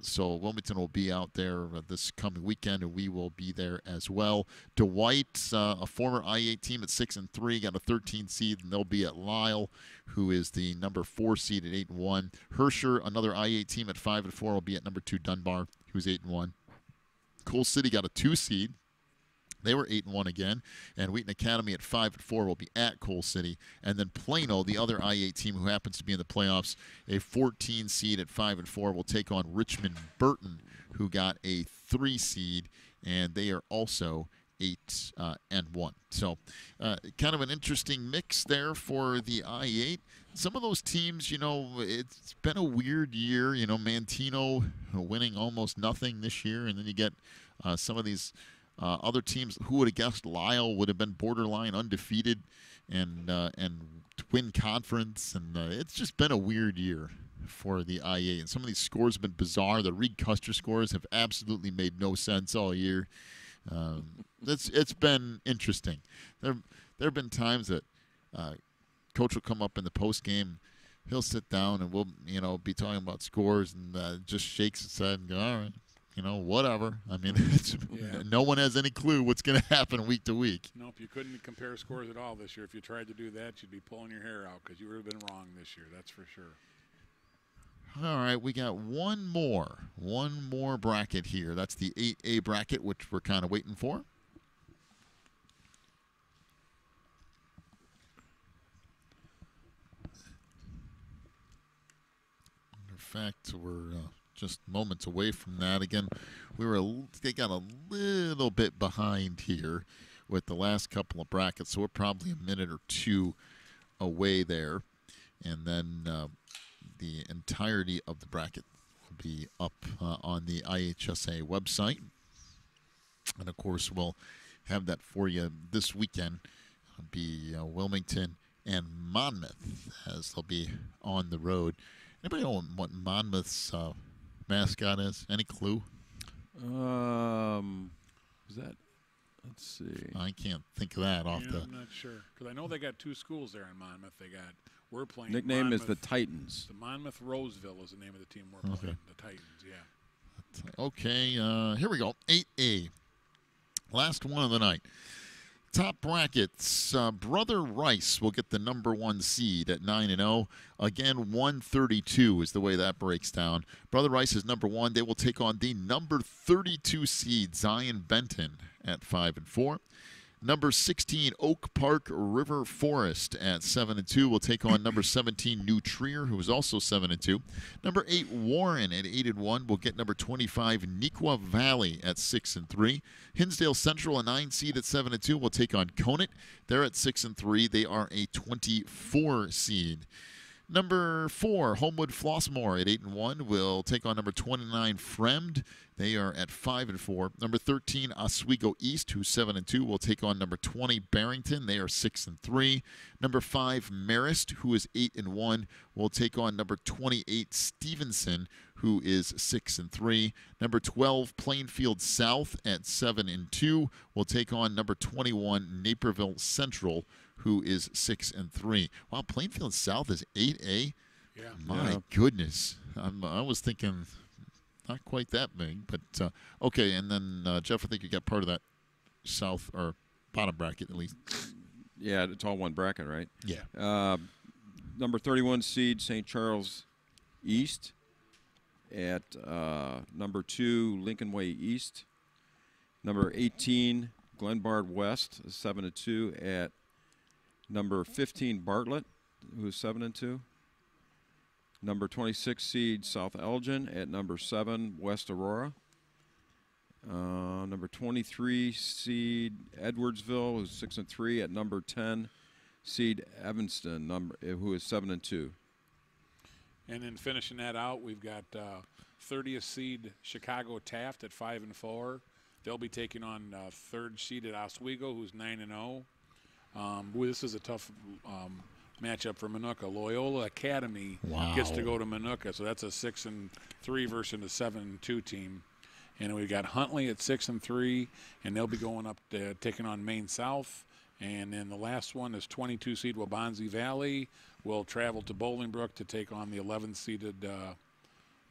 So Wilmington will be out there this coming weekend, and we will be there as well. Dwight, a former I-8 team at 6-3, got a 13 seed, and they'll be at Lisle, who is the number 4 seed at 8-1. Herscher, another I-8 team at 5-4, will be at number 2 Dunbar, who's 8-1. Coal City got a 2 seed. They were 8-1 again, and Wheaton Academy at 5-4 will be at Coal City, and then Plano, the other I-8 team who happens to be in the playoffs, a 14 seed at 5-4 will take on Richmond Burton, who got a 3 seed, and they are also 8-1. So, kind of an interesting mix there for the I-8. Some of those teams, it's been a weird year. Mantino winning almost nothing this year, and then you get some of these. Other teams, who would have guessed Lisle would have been borderline undefeated and win conference, and it's just been a weird year for the IA. And some of these scores have been bizarre. The Reed Custer scores have absolutely made no sense all year. It's been interesting. There have been times that Coach will come up in the post game. He'll sit down and we'll be talking about scores and just shakes his head and go, all right. Whatever. I mean, no one has any clue what's going to happen week to week. Nope, you couldn't compare scores at all this year. If you tried to do that, you'd be pulling your hair out because you would have been wrong this year. That's for sure. All right, we got one more bracket here. That's the 8A bracket, which we're kind of waiting for. In fact, we're just moments away from that. Again, they got a little bit behind here with the last couple of brackets, so we're probably a minute or 2 away there. And then the entirety of the bracket will be up on the IHSA website. And, of course, we'll have that for you this weekend. It'll be Wilmington and Monmouth as they'll be on the road. Anybody know what Monmouth's mascot is? Any clue? Is that? Let's see. I can't think of that off the. I'm not sure because I know they got 2 schools there in Monmouth. We're playing. Nickname Monmouth, is the Titans. The Monmouth Roseville is the name of the team we're playing. The Titans, yeah. Okay, here we go. 8A. Last one of the night. Top brackets. Brother Rice will get the number 1 seed at 9-0. Again, 132 is the way that breaks down. Brother Rice is number 1. They will take on the number 32 seed, Zion Benton, at 5-4. Number 16, Oak Park River Forest at 7-2 will take on number 17, New Trier, who is also 7-2. Number 8, Warren at 8-1 will get number 25, Neuqua Valley at 6-3. Hinsdale Central, a 9 seed at 7-2, will take on Conant. They're at 6-3. They are a 24 seed. Number 4, Homewood Flossmoor at 8-1 will take on number 29, Fremd. They are at 5-4. Number 13, Oswego East, who's 7-2, will take on number 20, Barrington. They are 6-3. Number 5, Marist, who is 8-1, will take on number 28, Stevenson, who is 6-3. Number 12, Plainfield South at 7-2, will take on number 21, Naperville Central, who is 6-3. Wow, Plainfield South is 8A. Yeah. My goodness. I was thinking not quite that big, but okay. And then Jeff, I think you got part of that south or bottom bracket at least. Yeah, it's all one bracket, right? Yeah. Number 31 seed St. Charles East at number 2 Lincoln Way East. Number 18 Glenbard West 7-2 at number 15 Bartlett, who is 7-2. Number 26 seed South Elgin at number 7 West Aurora. Number 23 seed Edwardsville, who's 6-3 at number 10 seed Evanston, who is 7-2. And then finishing that out, we've got 30th seed Chicago Taft at 5-4. They'll be taking on 3rd seeded Oswego, who's 9-0. This is a tough matchup for Minooka. Loyola Academy gets to go to Minooka, so that's a 6-3 versus a 7-2 team. And we've got Huntley at 6-3, and they'll be going up to taking on Maine South. And then the last one is 22 seed Waubonsee Valley will travel to Bolingbrook to take on the 11th seeded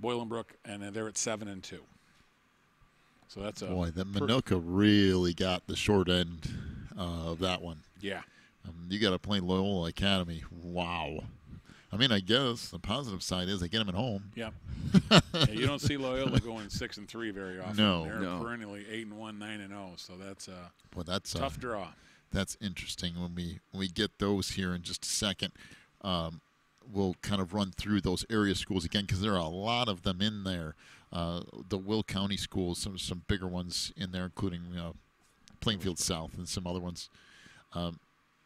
Bolingbrook, and they're at 7-2. So that's a boy. That Minooka really got the short end of that one. Yeah. You got to play Loyola Academy. Wow. I mean, I guess the positive side is they get them at home. Yeah. Yeah, you don't see Loyola going 6-3 very often. No. They're perennially 8-1, 9-0. So that's that's tough draw. That's interesting. When we get those here in just a second, we'll kind of run through those area schools again because there are a lot of them in there. The Will County schools, some bigger ones in there, including Plainfield South and some other ones.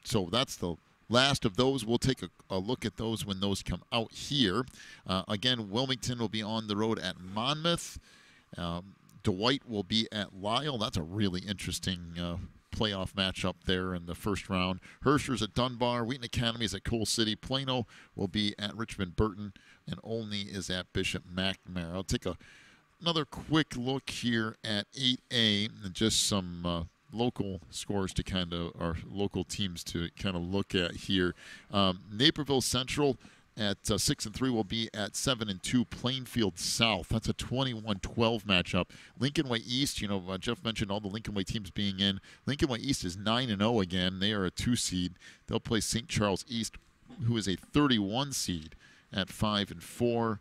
So that's the last of those. We'll take a look at those when those come out here. Again, Wilmington will be on the road at Monmouth. Dwight will be at Lyle. That's a really interesting playoff matchup there in the first round. Herscher's at Dunbar. Wheaton Academy is at Coal City. Plano will be at Richmond Burton. And Olney is at Bishop McNamara. I'll take another quick look here at 8A and just some local scores to kind of, or local teams to kind of look at here. Naperville Central at 6-3 will be at 7-2 Plainfield South. That's a 21-12 matchup. Lincoln Way East, Jeff mentioned all the Lincoln Way teams being in. Lincoln Way East is 9-0 again. They are a 2 seed. They'll play St. Charles East, who is a 31 seed at 5-4.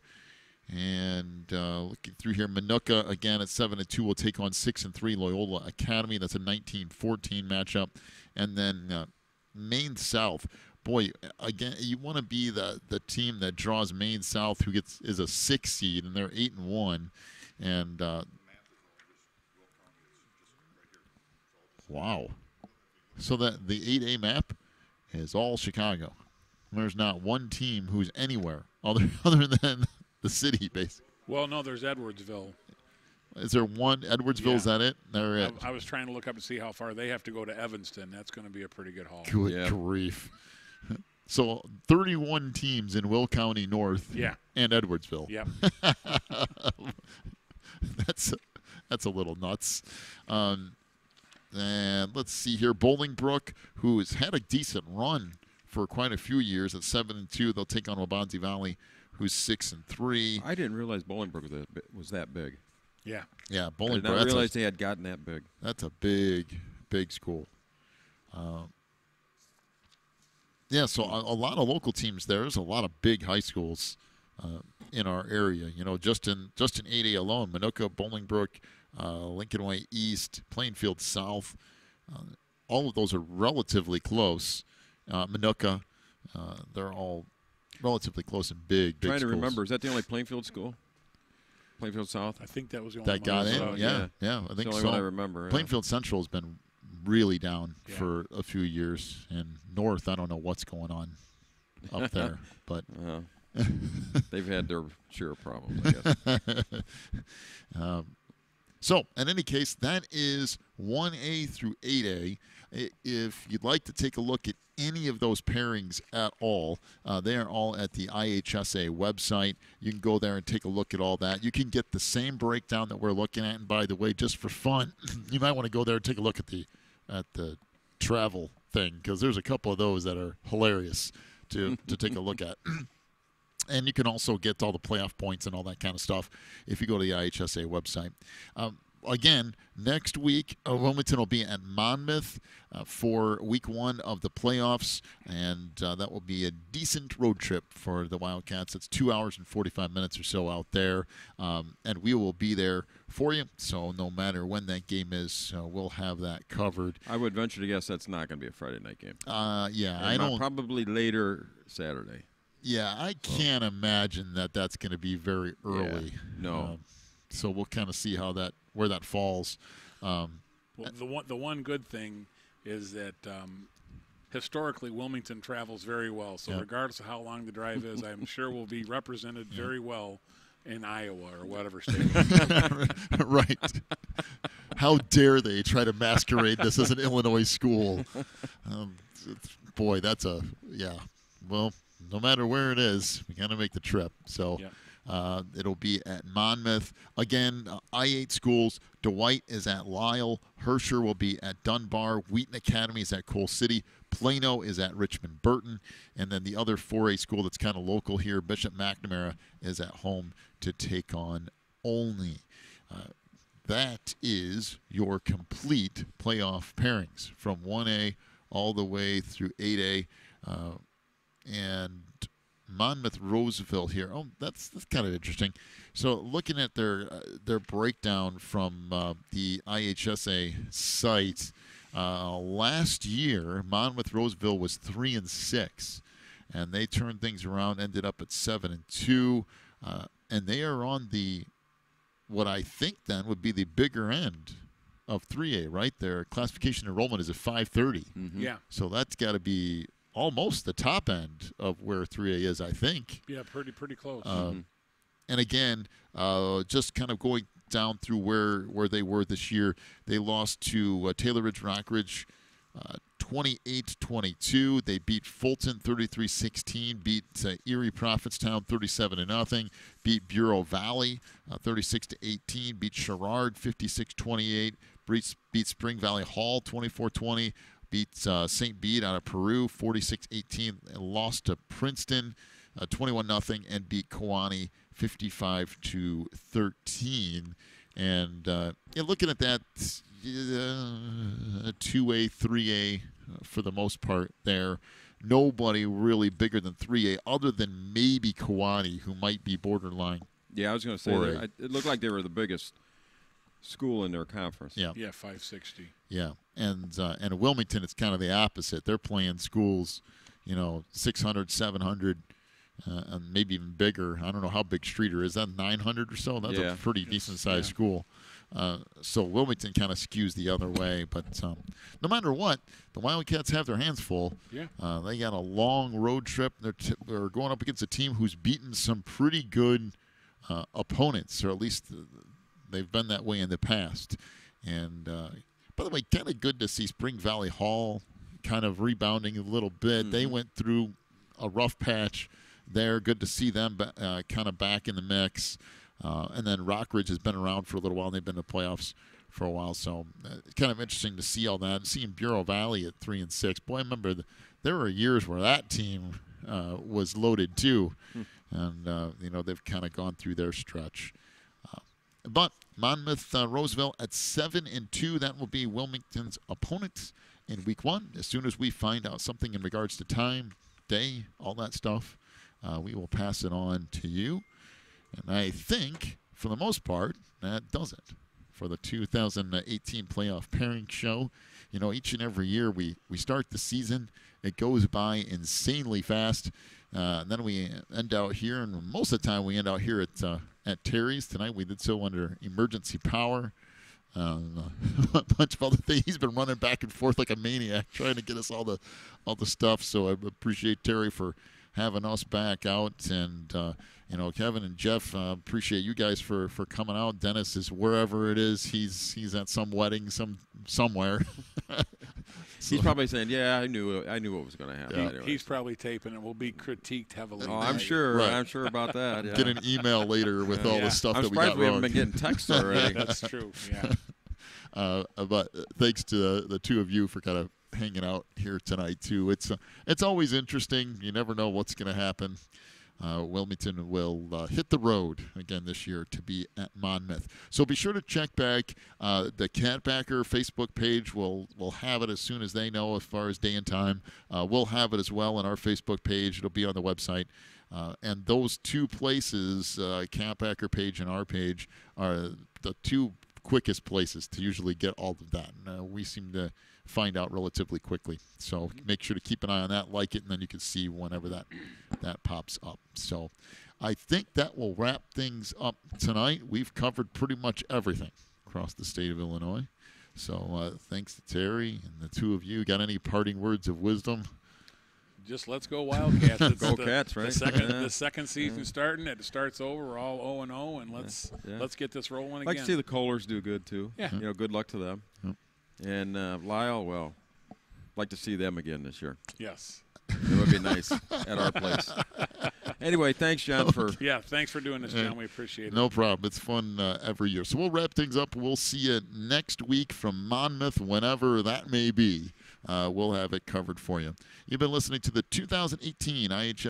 And looking through here, Minooka again at 7-2 will take on 6-3 Loyola Academy. That's a 19-14 matchup. And then Maine South. Boy, again, you want to be the team that draws Maine South, who is a 6 seed, and they're 8-1. And wow, so that the 8A map is all Chicago. There's not one team who's anywhere other than the city, basically. Well, no, there's Edwardsville. Is there one? Edwardsville, Yeah. Is that it? They're it. I was trying to look up and see how far they have to go to Evanston. That's going to be a pretty good haul. Good grief. So 31 teams in Will County North and Edwardsville. Yep. That's a little nuts. And let's see here. Bolingbrook, who has had a decent run for quite a few years at 7-2. They'll take on Waubonsee Valley, who's 6-3. I didn't realize Bolingbrook was that big. Yeah. Yeah, I Bolingbrook. did not realize they had gotten that big. That's a big school. Yeah, so a lot of local teams there. There's a lot of big high schools in our area. Just in 8A alone, Minooka, Bolingbrook, Lincoln Way East, Plainfield South. All of those are relatively close. Minooka, they're all relatively close and big Trying to schools. remember, is that the only Plainfield school? Plainfield South? I think that was the only That one got I in? saw. Yeah, I think It's the only so. one I remember. Plainfield Central has been really down Yeah. for a few years. And North, I don't know what's going on up there. But They've had their share of problems, I guess. So, in any case, that is 1A through 8A. If you'd like to take a look at any of those pairings at all, they are all at the IHSA website. You can go there and take a look at all that. You can get the same breakdown that we're looking at. And by the way, just for fun, you might want to go there and take a look at the travel thing, because there's a couple of those that are hilarious to take a look at. And you can also get all the playoff points and all that kind of stuff if you go to the IHSA website. Again, next week, Wilmington will be at Monmouth for week 1 of the playoffs, and that will be a decent road trip for the Wildcats. It's 2 hours and 45 minutes or so out there, and we will be there for you. So no matter when that game is, we'll have that covered. I would venture to guess that's not going to be a Friday night game. I don't. Probably later Saturday. Yeah, I can't imagine that that's going to be very early. Yeah, no. So we'll kind of see where that falls. Well, the one good thing is that historically Wilmington travels very well. So regardless of how long the drive is, I'm sure we'll be represented very well in Iowa or whatever state. Right. How dare they try to masquerade this as an Illinois school? Boy, that's well, no matter where it is, we got to make the trip. So it'll be at Monmouth. Again, I-8 schools. Dwight is at Lisle. Herscher will be at Dunbar. Wheaton Academy is at Coal City. Plano is at Richmond Burton. And then the other 4A school that's kind of local here, Bishop McNamara, is at home to take on Olney. That is your complete playoff pairings from 1A all the way through 8A. And Monmouth Roseville here. Oh, that's kind of interesting. So looking at their breakdown from the IHSA site, last year Monmouth Roseville was 3-6, and they turned things around, ended up at 7-2, and they are on what I think then would be the bigger end of 3A, right? Their classification enrollment is at 530. Mm-hmm. Yeah. So that's got to be almost the top end of where 3A is, I think. Yeah, pretty close. And again, just kind of going down through where they were this year, they lost to Taylor Ridge Rockridge 28-22. They beat Fulton 33-16, beat Erie Prophetstown 37-0, beat Bureau Valley 36-18, beat Sherrard 56-28, beat Spring Valley Hall 24-20, beat St. Bede out of Peru 46-18, and lost to Princeton 21-0, and beat Kewanee 55-13. And looking at that, 2A, 3A for the most part there. Nobody really bigger than 3A other than maybe Kewanee, who might be borderline. Yeah, I was going to say, it looked like they were the biggest school in their conference. Yeah, 560. Yeah, and Wilmington, it's kind of the opposite. They're playing schools, 600, 700, and maybe even bigger. I don't know how big Streeter is. That 900 or so? That's a pretty decent-sized school. So Wilmington kind of skews the other way. But no matter what, the Wildcats have their hands full. Yeah. They got a long road trip. They're going up against a team who's beaten some pretty good opponents, or at least they've been that way in the past. And by the way, kind of good to see Spring Valley Hall kind of rebounding a little bit. They went through a rough patch there. Good to see them kind of back in the mix. And then Rockridge has been around for a little while, and they've been in the playoffs for a while. So it's kind of interesting to see all that. And seeing Bureau Valley at 3-6. Boy, I remember there were years where that team was loaded too. And, they've kind of gone through their stretch. But Monmouth Roseville at 7-2. That will be Wilmington's opponents in Week 1. As soon as we find out something in regards to time, day, all that stuff, we will pass it on to you. And I think, for the most part, that does it for the 2018 playoff pairing show. You know, each and every year we start the season. It goes by insanely fast. And then we end out here, and most of the time we end out here at Terry's. Tonight we did so under emergency power. A bunch of other things. He's been running back and forth like a maniac trying to get us all the stuff. So I appreciate Terry for having us back out, and you know, Kevin and Jeff, appreciate you guys for coming out. Dennis is wherever it is. He's at some wedding somewhere. So, he's probably saying, "Yeah, I knew what was going to happen." Yeah. Anyway. He's probably taping it. Will be critiqued heavily. Oh, I'm sure. Right. I'm sure about that. Yeah. get an email later with all Yeah. the stuff I'm that we got surprised we wrong. haven't been getting texts already. That's true. Yeah. But thanks to the two of you for kind of hanging out here tonight too. It's always interesting. You never know what's going to happen. Wilmington will hit the road again this year to be at Monmouth. So be sure to check back. The Catbacker Facebook page will have it as soon as they know as far as day and time. We'll have it as well on our Facebook page. It'll be on the website. And those two places, Catbacker page and our page, are the two quickest places to usually get all of that. And, we seem to find out relatively quickly. So make sure to keep an eye on that, like it, and then you can see whenever that pops up. So I think that will wrap things up tonight. We've covered pretty much everything across the state of Illinois. So thanks to Terry and the two of you. Got any parting words of wisdom? Just let's go Wildcats. Go Cats, right? The second season starting. It starts over. We're all 0-0, and let's get this rolling again. I'd like to see the Kohlers do good too. Yeah. You know, good luck to them. Yep. And Lyle, well, like to see them again this year. Yes. It would be nice at our place. Anyway, thanks, John, for Yeah, thanks for doing this, John. We appreciate it. No problem. It's fun every year. So we'll wrap things up. We'll see you next week from Monmouth, whenever that may be. We'll have it covered for you. You've been listening to the 2018 IHL